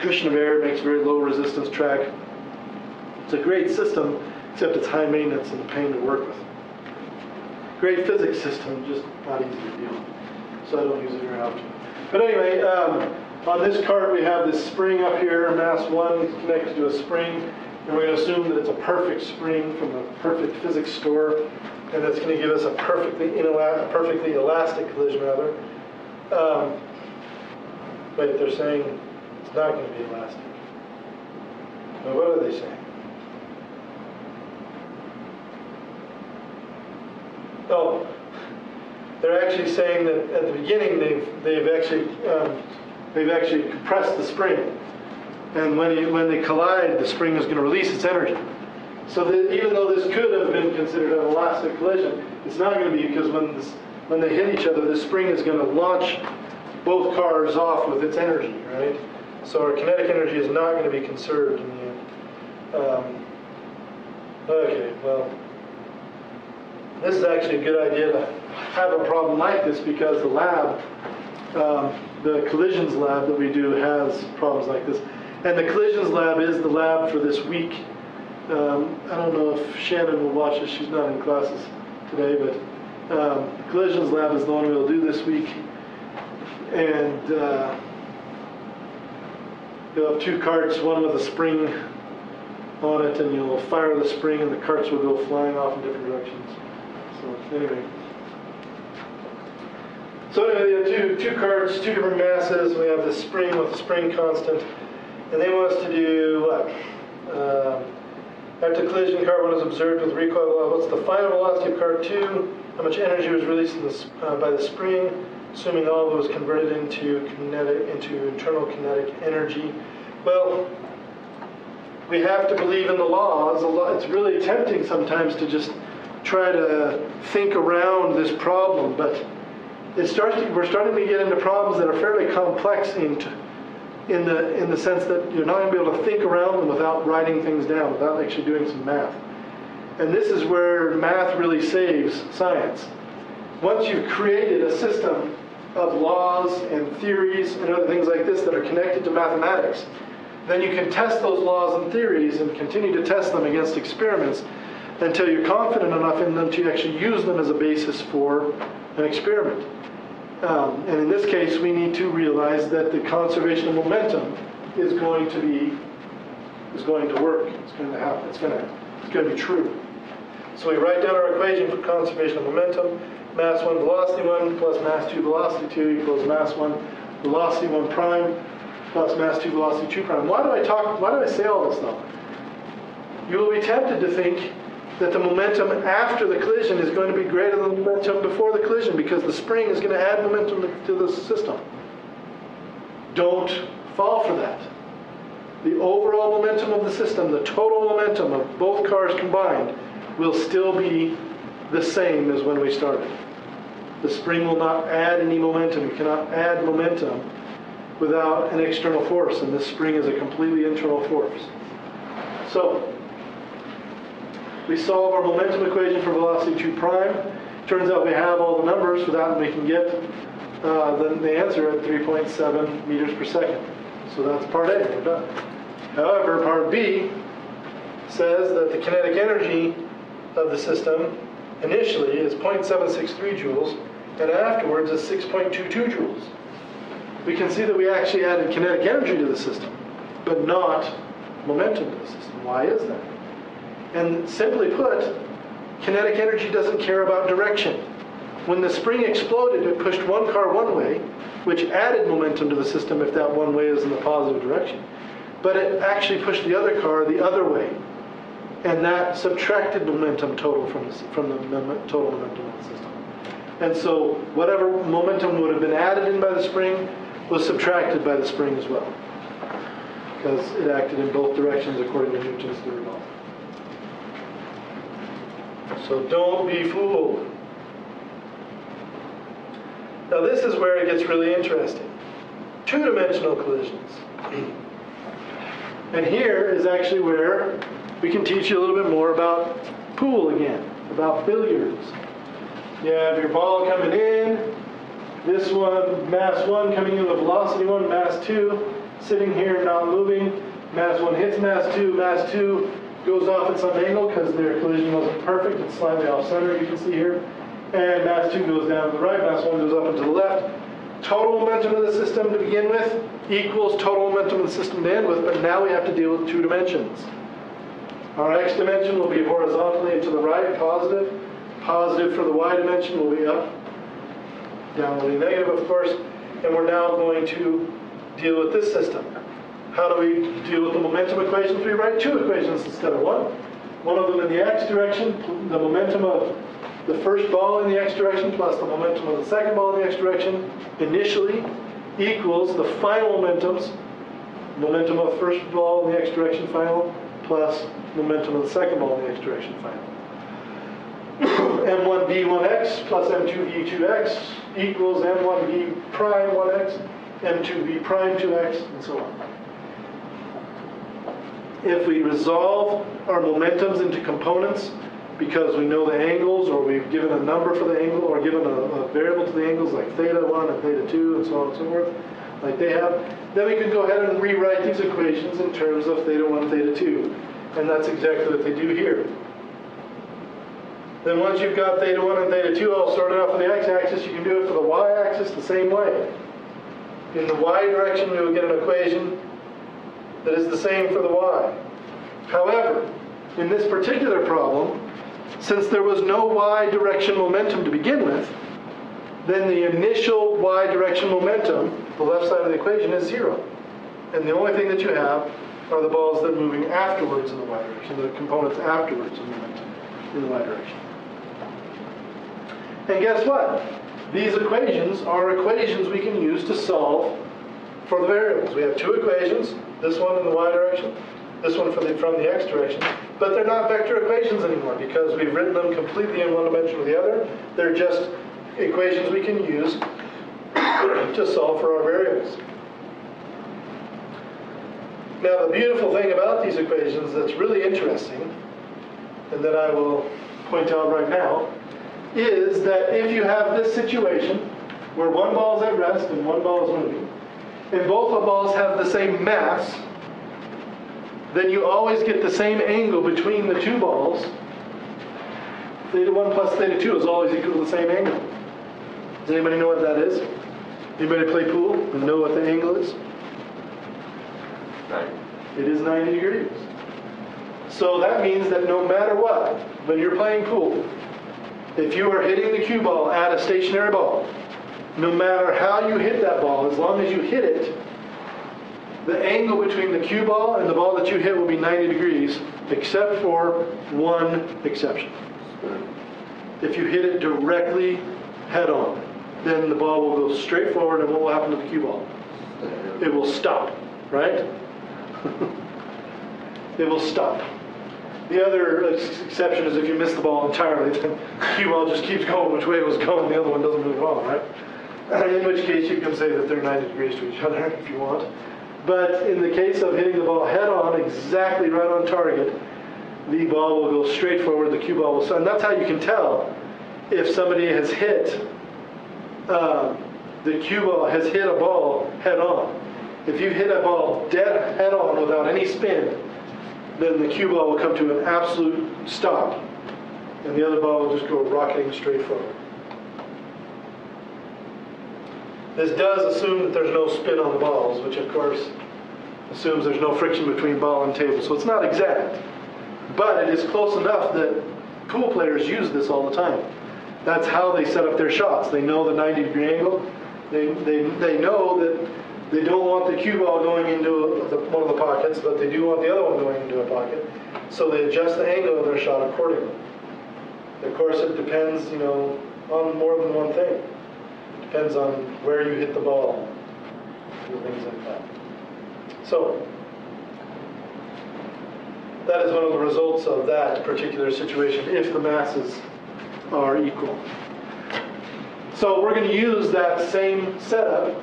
cushion of air. It makes a very low resistance track. It's a great system, except it's high maintenance and a pain to work with. Great physics system, just not easy to deal with. So I don't use it very often. But anyway, on this cart we have this spring up here, mass 1 connected to a spring, And we're going to assume that it's a perfect spring from a perfect physics store, and that's going to give us a perfectly elastic collision, rather. Wait, they're saying it's not going to be elastic. Now, what are they saying? Oh, they're actually saying that at the beginning they've actually compressed the spring, and when they collide, the spring is going to release its energy. So that even though this could have been considered an elastic collision, it's not going to be, because when they hit each other, the spring is going to launch both cars off with its energy, right? So our kinetic energy is not going to be conserved in the end. Okay, well, this is actually a good idea to have a problem like this, because the lab, the collisions lab that we do has problems like this. And the collisions lab is the lab for this week. I don't know if Shannon will watch this. She's not in classes today, but the collisions lab is the one we'll do this week. And you'll have two carts, one with a spring on it, and you'll fire the spring and the carts will go flying off in different directions. So anyway, you have two carts, two different masses. We have the spring with the spring constant, and they want us to do what? After collision, car 1 is observed with recoil. What's the final velocity of car 2? How much energy was released by the spring, assuming all of it was converted into internal kinetic energy? Well, we have to believe in the laws. It's really tempting sometimes to just try to think around this problem, but we're starting to get into problems that are fairly complex in the sense that you're not going to be able to think around them without writing things down, without actually doing some math. And this is where math really saves science. Once you've created a system of laws and theories and other things like this that are connected to mathematics, then you can test those laws and theories and continue to test them against experiments until you're confident enough in them to actually use them as a basis for an experiment. And in this case, we need to realize that the conservation of momentum is going to work. It's going to happen. It's going to be true. So we write down our equation for conservation of momentum. Mass 1, velocity 1, plus mass 2, velocity 2 equals mass 1, velocity 1 prime, plus mass 2, velocity 2 prime. Why do I say all this though? You will be tempted to think that the momentum after the collision is going to be greater than the momentum before the collision, because the spring is going to add momentum to the system. Don't fall for that. The overall momentum of the system, the total momentum of both cars combined, will still be the same as when we started. The spring will not add any momentum. You cannot add momentum without an external force, and this spring is a completely internal force. So we solve our momentum equation for velocity 2 prime. Turns out we have all the numbers for that, and we can get the answer at 3.7 meters per second. So that's part A, we're done. However, part B says that the kinetic energy of the system initially is 0.763 joules, and afterwards is 6.22 joules. We can see that we actually added kinetic energy to the system, but not momentum to the system. Why is that? And simply put, kinetic energy doesn't care about direction. When the spring exploded, it pushed one car one way, which added momentum to the system if that one way is in the positive direction. But it actually pushed the other car the other way. And that subtracted momentum total from the total momentum of the system. And so whatever momentum would have been added in by the spring was subtracted by the spring as well, because it acted in both directions according to Newton's third law. So don't be fooled. Now this is where it gets really interesting. Two-dimensional collisions. And here is actually where we can teach you a little bit more about pool again, about billiards. You have your ball coming in, this one, mass 1 coming in with velocity 1, mass 2, sitting here not moving. Mass 1 hits mass 2 goes off at some angle because their collision wasn't perfect, it's slightly off center, you can see here. And mass 2 goes down to the right, mass 1 goes up and to the left. Total momentum of the system to begin with equals total momentum of the system to end with, but now we have to deal with two dimensions. Our x dimension will be horizontally and to the right, positive. Positive for the y dimension will be up. Down will be negative, of course. And we're now going to deal with this system. How do we deal with the momentum equations? We write two equations instead of one. One of them in the x direction, the momentum of the first ball in the x direction plus the momentum of the second ball in the x direction initially equals the final momentums, momentum of first ball in the x direction final plus momentum of the second ball in the x direction final. M1 V1x plus M2 V2x equals M1 V prime 1x, M2 V prime 2x, and so on. If we resolve our momentums into components because we know the angles, or we've given a number for the angle, or given a variable to the angles like theta 1 and theta 2 and so on and so forth, like they have, then we can go ahead and rewrite these equations in terms of theta 1, theta 2. And that's exactly what they do here. Then once you've got theta 1 and theta 2 all sorted out for the x-axis, you can do it for the y-axis the same way. In the y direction, we will get an equation that is the same for the y. However, in this particular problem, since there was no y direction momentum to begin with, then the initial y direction momentum, the left side of the equation, is 0. And the only thing that you have are the balls that are moving afterwards in the y direction, the components afterwards in momentum in the y direction. And guess what? These equations are equations we can use to solve for the variables. We have two equations, this one in the y direction, this one from the x direction, but they're not vector equations anymore because we've written them completely in one dimension or the other. They're just equations we can use to solve for our variables. Now, the beautiful thing about these equations that's really interesting, and that I will point out right now, is that if you have this situation where one ball is at rest and one ball is moving, and both the balls have the same mass, then you always get the same angle between the two balls. Theta 1 plus theta 2 is always equal to the same angle. Does anybody know what that is? Anybody play pool and know what the angle is? 90. It is 90 degrees. So that means that no matter what, when you're playing pool, if you are hitting the cue ball at a stationary ball, no matter how you hit that ball, as long as you hit it, the angle between the cue ball and the ball that you hit will be 90 degrees, except for one exception. If you hit it directly head on, then the ball will go straight forward, and what will happen to the cue ball? It will stop, right? It will stop. The other exception is if you miss the ball entirely, then the cue ball just keeps going which way it was going, the other one doesn't move at all, right? In which case you can say that they're 90 degrees to each other if you want. But in the case of hitting the ball head on, exactly right on target, the ball will go straight forward, the cue ball will stop. And that's how you can tell if somebody has hit, the cue ball has hit a ball head on. If you hit a ball dead head on without any spin, then the cue ball will come to an absolute stop, and the other ball will just go rocketing straight forward. This does assume that there's no spin on the balls, which of course assumes there's no friction between ball and table. So it's not exact, but it is close enough that pool players use this all the time. That's how they set up their shots. They know the 90-degree angle. They know that they don't want the cue ball going into one of the pockets, but they do want the other one going into a pocket. So they adjust the angle of their shot accordingly. Of course, it depends, on more than one thing. It depends on where you hit the ball and things like that. So that is one of the results of that particular situation if the masses are equal. So we're going to use that same setup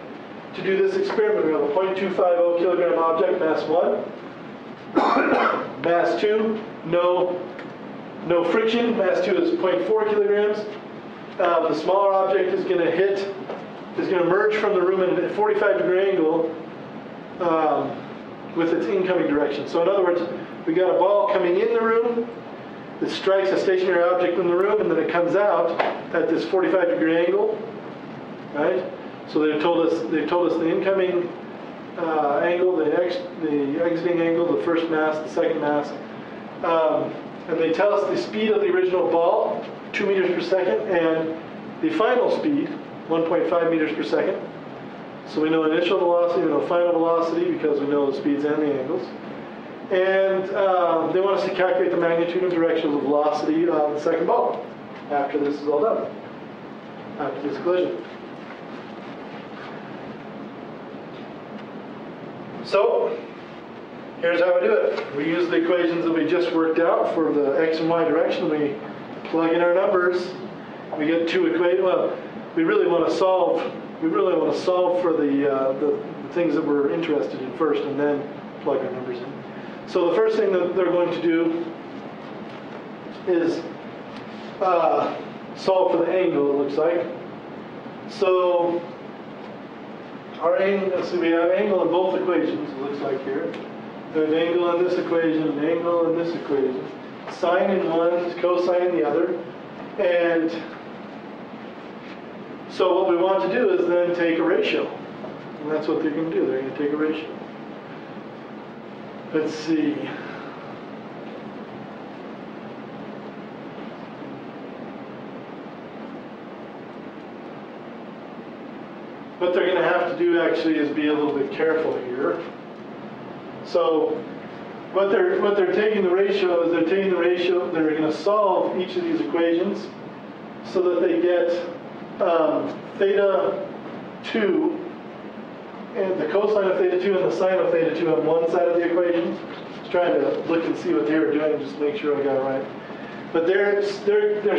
to do this experiment. We have a 0.250 kilogram object, mass 1. Mass 2, no friction. Mass 2 is 0.4 kilograms. The smaller object is going to merge from the room at a 45-degree angle with its incoming direction. So in other words, we got a ball coming in the room that strikes a stationary object in the room, and then it comes out at this 45-degree angle, right? So they've told us the incoming angle, the exiting angle, the first mass, the second mass, And they tell us the speed of the original ball, 2 meters per second, and the final speed, 1.5 meters per second. So we know initial velocity, we know final velocity because we know the speeds and the angles. And they want us to calculate the magnitude and direction of the velocity of the second ball after this is all done, after this collision. So, here's how we do it. We use the equations that we just worked out for the x and y direction. We plug in our numbers. We get two equations. Well, we really want to solve for the things that we're interested in first, and then plug our numbers in. So the first thing that they're going to do is solve for the angle, it looks like. So our angle, let's see, we have angle in both equations, it looks like here. We have angle in this equation, and angle in this equation. Sine in one, cosine in the other. And so what we want to do is then take a ratio. And that's what they're going to do. They're going to take a ratio. Let's see. What they're going to have to do actually is be a little bit careful here. So what they're taking the ratio is they're going to solve each of these equations so that they get theta 2 and the cosine of theta 2 and the sine of theta 2 on one side of the equation. Just trying to look and see what they were doing, just make sure I got it right. But they're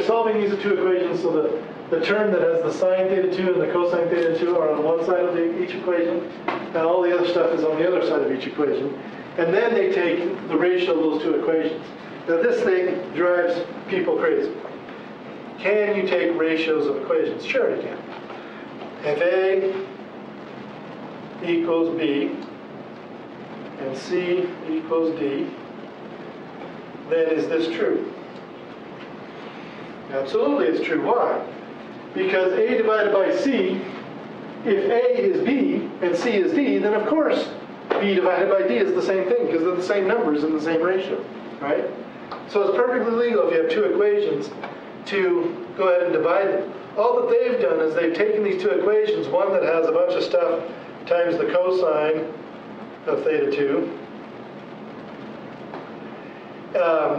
solving these two equations so that the term that has the sine theta 2 and the cosine theta 2 are on one side of each equation, and all the other stuff is on the other side of each equation. And then they take the ratio of those two equations. Now this thing drives people crazy. Can you take ratios of equations? Sure you can. If A equals B and C equals D, then is this true? Absolutely it's true. Why? Because A divided by C, if A is B and C is D, then of course B divided by D is the same thing because they're the same numbers in the same ratio, right? So it's perfectly legal if you have two equations to go ahead and divide them. All that they've done is they've taken these two equations, one that has a bunch of stuff times the cosine of theta 2.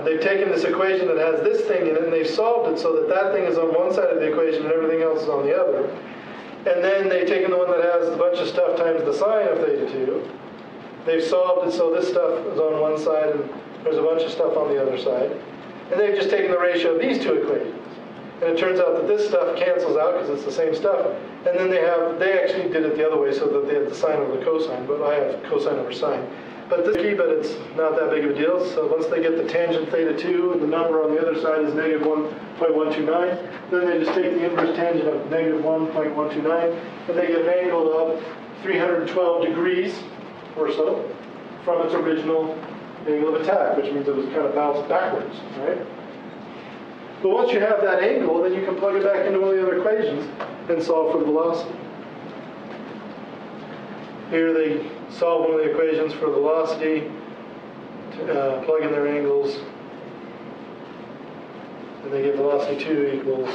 They've taken this equation that has this thing in it and they've solved it so that that thing is on one side of the equation and everything else is on the other. And then they've taken the one that has a bunch of stuff times the sine of theta 2. They've solved it so this stuff is on one side and there's a bunch of stuff on the other side. And they've just taken the ratio of these two equations. And it turns out that this stuff cancels out because it's the same stuff. And then they actually did it the other way so that they have the sine over the cosine, but I have cosine over sine. But this is key, but it's not that big of a deal. So once they get the tangent theta 2, and the number on the other side is negative 1.129, then they just take the inverse tangent of negative 1.129, and they get an angle of 312 degrees or so from its original angle of attack, which means it was kind of bounced backwards, right? But once you have that angle, then you can plug it back into one of the other equations and solve for the velocity. Here they solve one of the equations for velocity, plug in their angles, and they get velocity 2 equals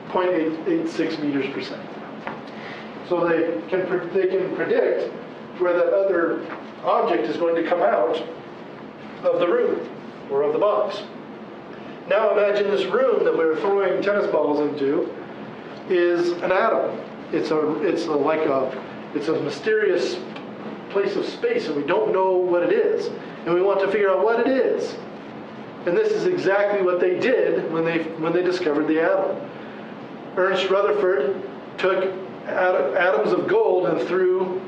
0.886 meters per second. So they can predict where that other object is going to come out of the room or of the box. Now imagine this room that we're throwing tennis balls into is an atom. It's a mysterious place of space, and we don't know what it is, and we want to figure out what it is. And this is exactly what they did when they discovered the atom. Ernest Rutherford took atoms of gold and threw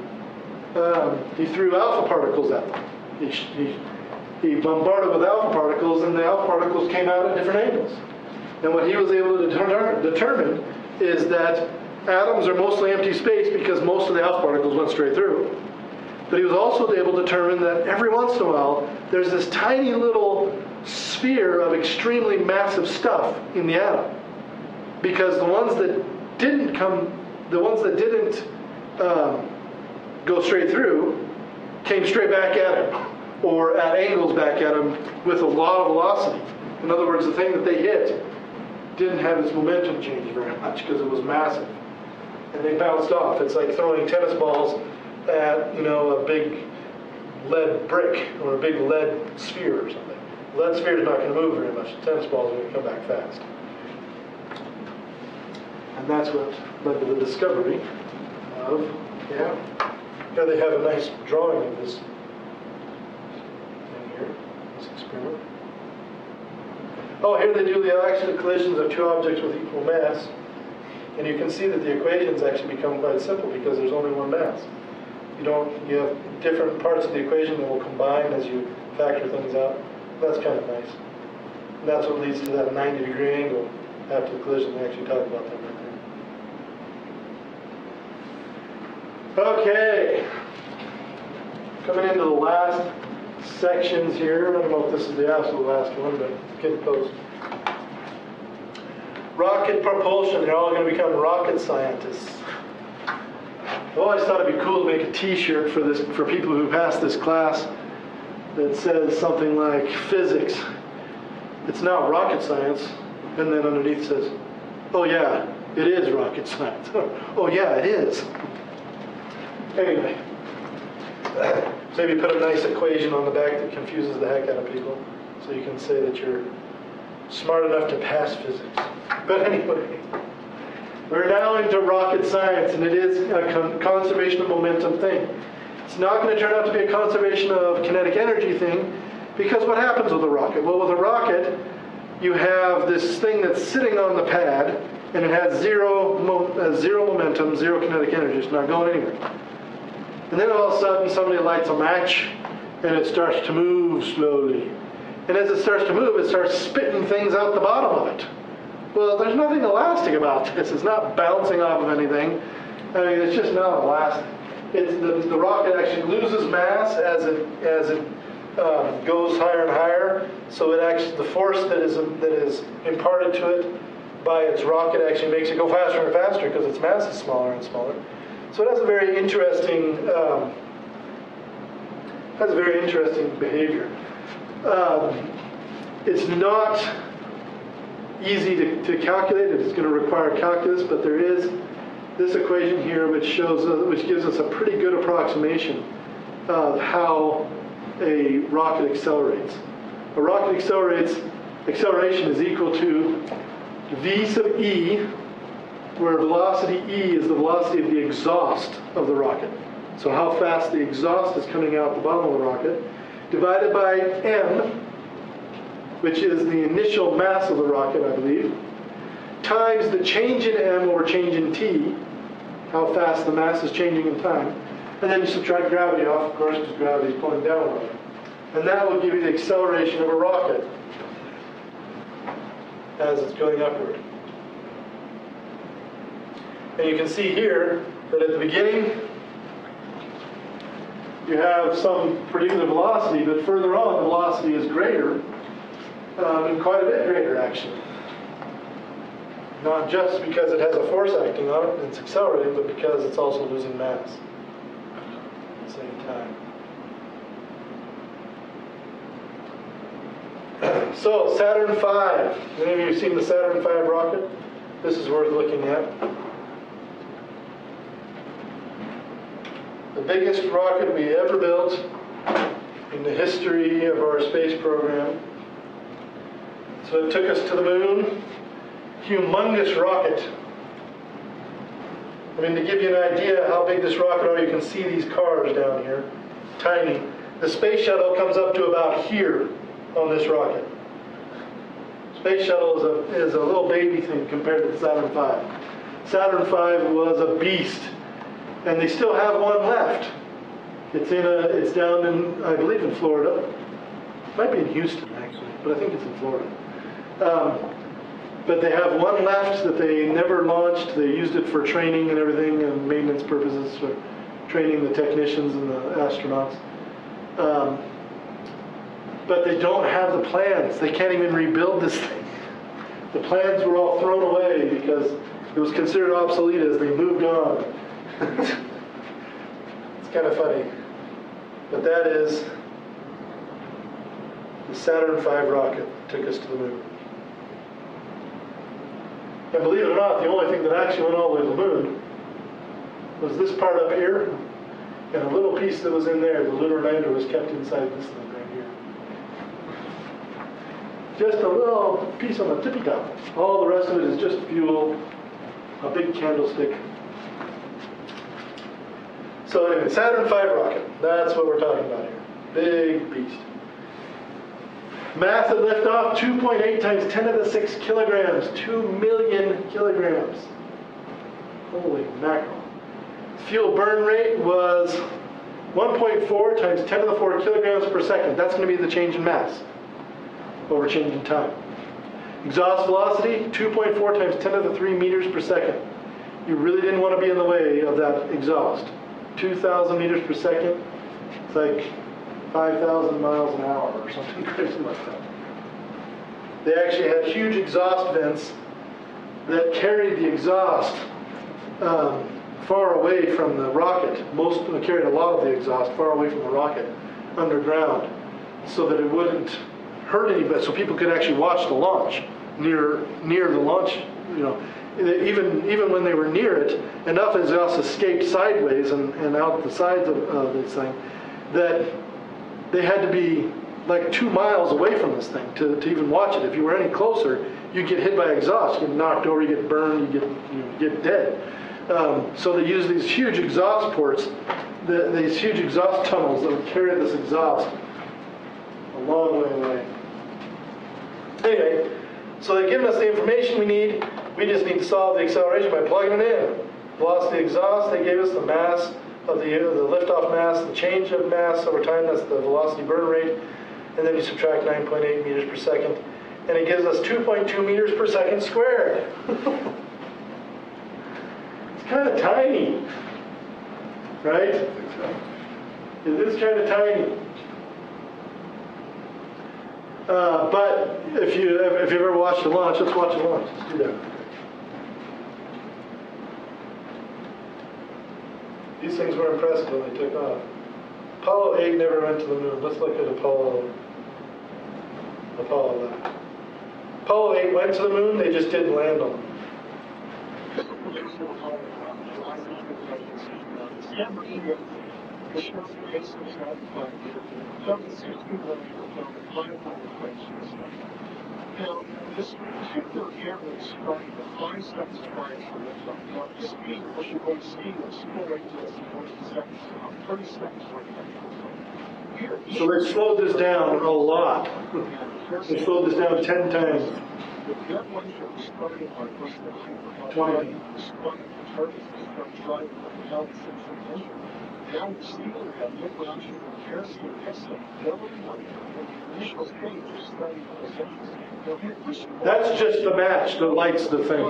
alpha particles at them. He bombarded with alpha particles, and the alpha particles came out at different angles. And what he was able to determine is that atoms are mostly empty space because most of the alpha particles went straight through. But he was also able to determine that every once in a while, there's this tiny little sphere of extremely massive stuff in the atom. Because the ones that didn't go straight through, came straight back at him. or at angles back at them with a lot of velocity. In other words, the thing that they hit didn't have its momentum change very much because it was massive. And they bounced off. It's like throwing tennis balls at, a big lead brick or a big lead sphere or something. The lead sphere is not going to move very much. The tennis ball is going to come back fast. And that's what led to the discovery of, here they have a nice drawing of this thing here, this experiment. Oh, here they do the accident collisions of two objects with equal mass. And you can see that the equations actually become quite simple because there's only one mass. You have different parts of the equation that will combine as you factor things out. That's kind of nice. And that's what leads to that 90-degree angle after the collision. They actually talk about that right there. Okay. Coming into the last sections here. I don't know if this is the absolute last one, but it's getting close. Rocket propulsion. They're all going to become rocket scientists. I always thought it'd be cool to make a T-shirt for people who pass this class that says something like physics. It's now rocket science, and then underneath says, "Oh yeah, it is rocket science." Oh yeah, it is. Anyway, so maybe put a nice equation on the back that confuses the heck out of people, so you can say that you're smart enough to pass physics. But anyway. We're now into rocket science, and it is a conservation of momentum thing. It's not going to turn out to be a conservation of kinetic energy thing, because what happens with a rocket? Well, with a rocket, you have this thing that's sitting on the pad, and it has zero momentum, zero kinetic energy. It's not going anywhere. And then all of a sudden, somebody lights a match, and it starts to move slowly. And as it starts to move, it starts spitting things out the bottom of it. Well, there's nothing elastic about this. It's not bouncing off of anything. I mean, it's just not elastic. The rocket actually loses mass as it goes higher and higher. So the force that is imparted to it by its rocket actually makes it go faster and faster because its mass is smaller and smaller. So it has a very interesting behavior. It's not easy to calculate. It's going to require calculus, but there is this equation here which gives us a pretty good approximation of how a rocket accelerates. A rocket acceleration is equal to v sub e, where velocity e is the velocity of the exhaust of the rocket. So how fast the exhaust is coming out the bottom of the rocket, divided by m, which is the initial mass of the rocket, I believe, times the change in m over change in t, how fast the mass is changing in time, and then you subtract gravity off, of course, because gravity is pulling down on it. And that will give you the acceleration of a rocket as it's going upward. And you can see here that at the beginning, you have some particular velocity, but further on, the velocity is greater. And quite a bit greater, actually. Not just because it has a force acting on it and it's accelerating, but because it's also losing mass at the same time. So, Saturn V. Any of you seen the Saturn V rocket? This is worth looking at. The biggest rocket we ever built in the history of our space program. So it took us to the moon. Humongous rocket. I mean, to give you an idea how big this rocket is, you can see these cars down here. Tiny. The space shuttle comes up to about here on this rocket. Space shuttle is a little baby thing compared to the Saturn V. Saturn V was a beast. And they still have one left. It's down in, I believe, in Florida. It might be in Houston, actually, but I think it's in Florida. But they have one left that they never launched. They used it for training and everything, and maintenance purposes, for training the technicians and the astronauts. But they don't have the plans. They can't even rebuild this thing. The plans were all thrown away because it was considered obsolete as they moved on. It's kind of funny. But that is the Saturn V rocket took us to the moon. And believe it or not, the only thing that actually went all the way to the moon was this part up here, and a little piece that was in there. The lunar lander was kept inside this thing right here. Just a little piece on the tippy top. All the rest of it is just fuel, a big candlestick. So anyway, Saturn V rocket, that's what we're talking about here. Big beast. Mass at liftoff, 2.8 times 10 to the 6 kilograms. 2 million kilograms. Holy mackerel. Fuel burn rate was 1.4 times 10 to the 4 kilograms per second. That's going to be the change in mass over change in time. Exhaust velocity, 2.4 times 10 to the 3 meters per second. You really didn't want to be in the way of that exhaust. 2,000 meters per second. It's like 5,000 miles an hour or something crazy like that. They actually had huge exhaust vents that carried the exhaust far away from the rocket. Most of them carried a lot of the exhaust far away from the rocket underground so that it wouldn't hurt anybody, so people could actually watch the launch near the launch. You know, even when they were near it, enough exhaust escaped sideways and out the sides of this thing that they had to be like 2 miles away from this thing to even watch it. If you were any closer, you'd get hit by exhaust, you get knocked over, you get burned, you get dead. So they used these huge exhaust ports, these huge exhaust tunnels that would carry this exhaust a long way away. Anyway, so they've given us the information we need. We just need to solve the acceleration by plugging it in. Velocity exhaust, they gave us the mass of the liftoff mass, the change of mass over time, that's the velocity burn rate, and then you subtract 9.8 meters per second, and it gives us 2.2 meters per second squared. It's kind of tiny, right? It is kind of tiny. But if you've ever watched a launch, let's watch a launch. Let's do that. These things were impressive when they took off. Apollo 8 never went to the moon. Let's look at Apollo 11. Apollo 8 went to the moon, they just didn't land on it. Now, this particular camera is starting at 5 seconds prior to liftoff. Now, the speed, what you're going to see is slow rate to 40 seconds, 30 seconds right. So they slowed this down a lot. They slowed this down 10 times. The airplanes that were starting are first the hyper 20. Starting the turbines to start driving the propellant system engine. Now the steamer had liquid oxygen and kerosene excellent. The initial stage is starting with the engines. That's just the match that lights the thing.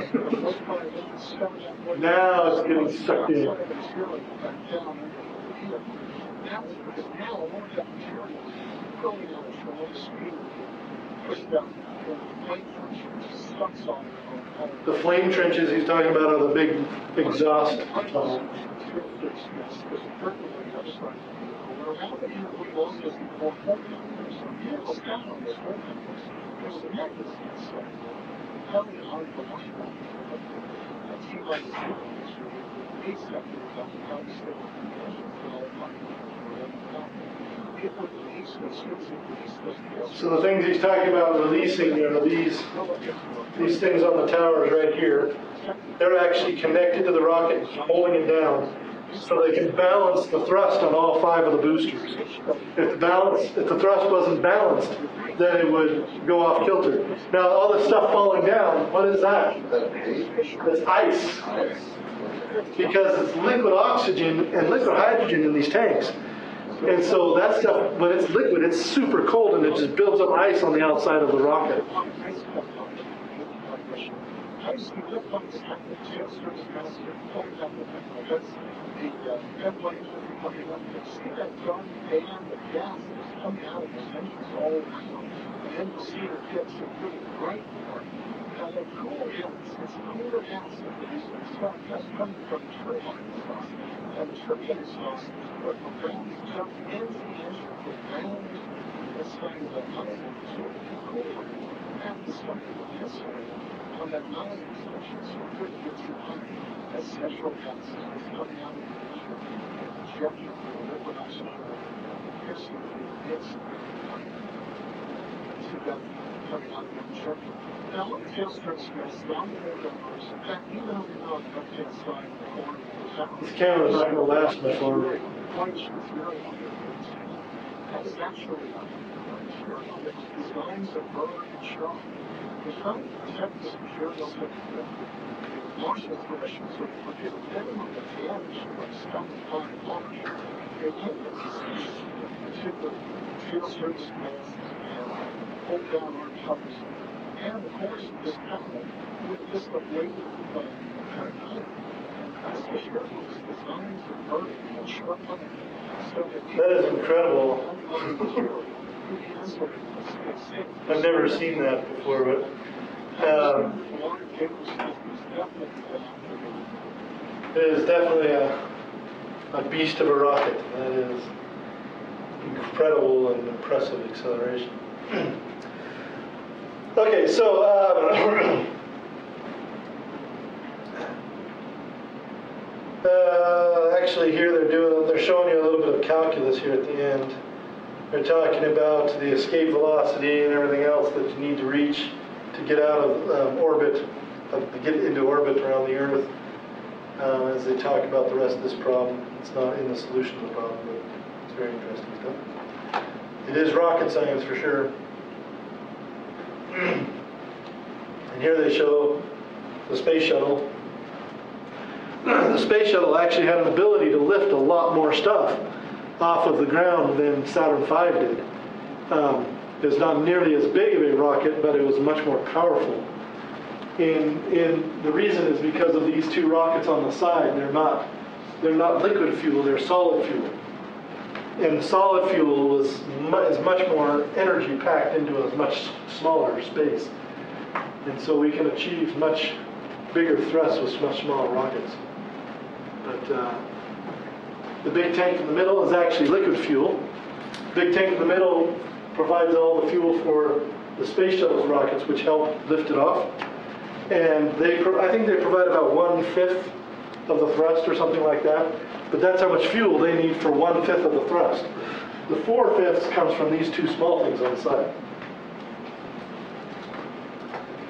Now it's getting sucked in. The flame trenches he's talking about are the big exhaust tunnel. So the things he's talking about releasing, these things on the towers right here, they're actually connected to the rocket, holding it down, so they can balance the thrust on all 5 of the boosters. If the thrust wasn't balanced, then it would go off kilter. Now all this stuff falling down, what is that? It's ice. Because it's liquid oxygen and liquid hydrogen in these tanks. And so that stuff, when it's liquid, it's super cold and it just builds up ice on the outside of the rocket. The cool gas, it's cooler gas that's coming from turbines. And the turbine exhaust, but the flames jump into the engine for ground assigned the Hollywood Resort Incorporated at the start of history on that Hollywood station so 50 years behind as sexual cancer is coming out of the picture. Injection for the liquid oxygen. Piercing hits coming out of the injection. Now, let me tell stress down the numbers that even though you're not on the left-hand side of the corner, This camera's not going to last much longer. That is actually the designs of bird and shark. It's trying to protect the security of the Martian conditions so for the minimum of damage from stone pine polish. It can particular tail strips and hold down our covers. And of course, this cabinet with this ablative kind of designs of bird and shark. That is incredible. I've never seen that before, but it is definitely a beast of a rocket. That is incredible and impressive acceleration. Okay, so actually here they're showing you a little bit of calculus here at the end. They're talking about the escape velocity and everything else that you need to reach to get out of orbit, to get into orbit around the Earth. As they talk about the rest of this problem, it's not in the solution of the problem, but it's very interesting stuff. It is rocket science for sure. And here they show the space shuttle. The space shuttle actually had an ability to lift a lot more stuff off of the ground than Saturn V did. It's not nearly as big of a rocket, but it was much more powerful. And the reason is because of these two rockets on the side. They're not liquid fuel, they're solid fuel. And solid fuel is much more energy packed into a much smaller space. And so we can achieve much bigger thrusts with much smaller rockets. But the big tank in the middle is actually liquid fuel. The big tank in the middle provides all the fuel for the space shuttle's rockets, which help lift it off. And I think they provide about 1/5 of the thrust or something like that. But that's how much fuel they need for 1/5 of the thrust. The 4/5 comes from these two small things on the side.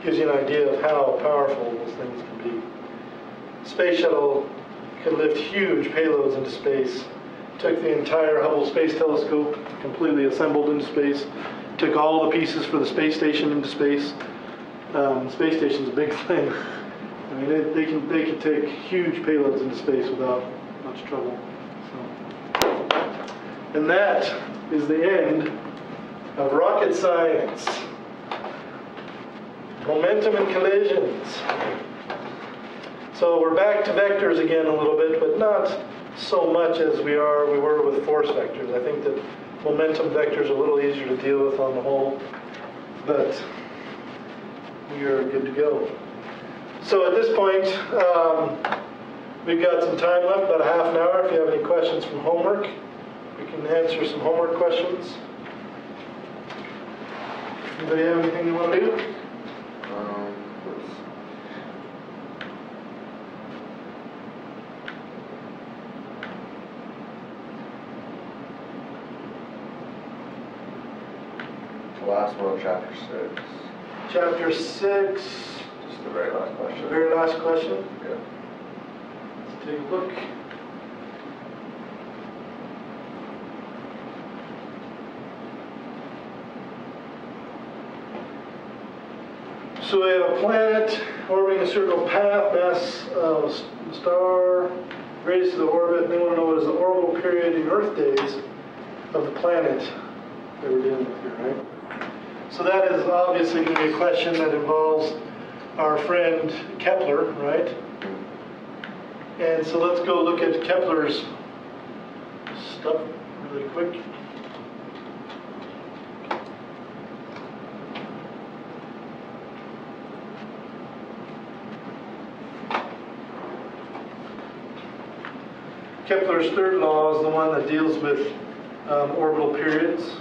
Gives you an idea of how powerful those things can be. Space shuttle could lift huge payloads into space. Took the entire Hubble Space Telescope, completely assembled into space. Took all the pieces for the space station into space. The space station's a big thing. I mean, they can take huge payloads into space without much trouble. So. And that is the end of rocket science. Momentum and collisions. So we're back to vectors again a little bit, but not so much as we were with force vectors. I think that momentum vectors are a little easier to deal with on the whole, but we are good to go. So at this point, we've got some time left, about a half an hour. If you have any questions from homework, we can answer some homework questions. Anybody have anything you want to do? Last one, chapter 6. Chapter 6. Just the very last question. Very last question? Yeah. Let's take a look. So we have a planet orbiting a circle path, mass of star, radius of the orbit, and they want to know what is the orbital period in Earth days of the planet that we're dealing with here, right? So that is obviously going to be a question that involves our friend Kepler, right? And so let's go look at Kepler's stuff really quick. Kepler's third law is the one that deals with orbital periods.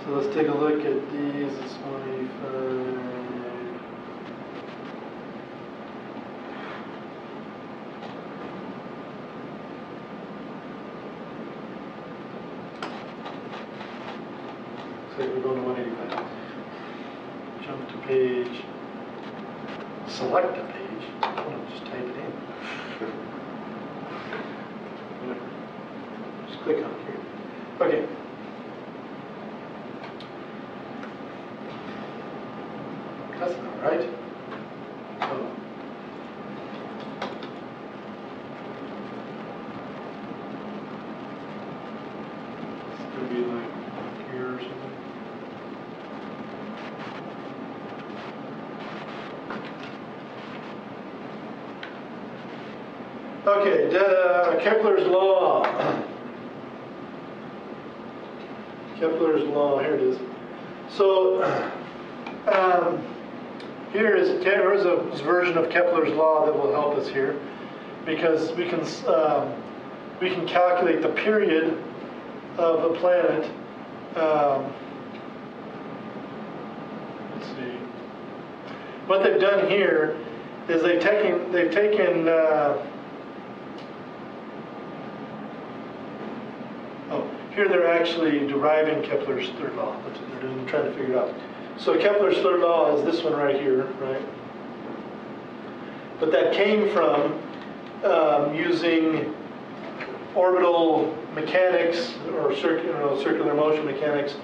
So let's take a look at these. It's 25. So we're going to 185. Jump to page. Select a page. Oh, just type it in. Whatever. Just click on it here. Okay. That's not right. Oh. It's going to be like here or something. Okay, Kepler's law. Kepler's law, here it is. So, here's a version of Kepler's law that will help us here, because we can calculate the period of a planet. Let's see. What they've done here is they've taken here they're actually deriving Kepler's third law. That's what they're doing, trying to figure it out. So Kepler's third law is this one right here, right? But that came from using orbital mechanics or circular motion mechanics,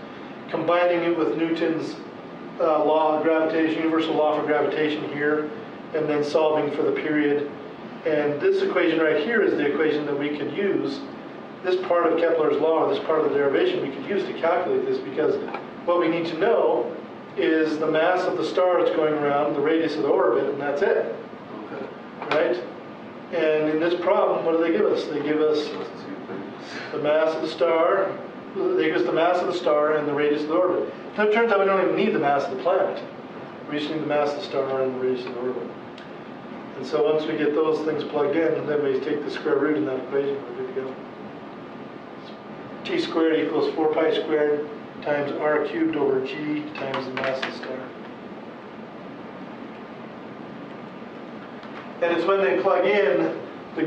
combining it with Newton's law of gravitation, universal law for gravitation here, and then solving for the period. And this equation right here is the equation that we could use. This part of Kepler's law, or this part of the derivation, we could use to calculate this, because what we need to know is the mass of the star that's going around, the radius of the orbit, and that's it. Okay. Right? And in this problem, what do they give us? They give us the mass of the star, they give us the mass of the star and the radius of the orbit. So it turns out we don't even need the mass of the planet. We just need the mass of the star and the radius of the orbit. And so once we get those things plugged in, then we take the square root in that equation, we're good to go. T squared equals 4 pi squared times r cubed over g times the mass of the star. And it's when they plug in the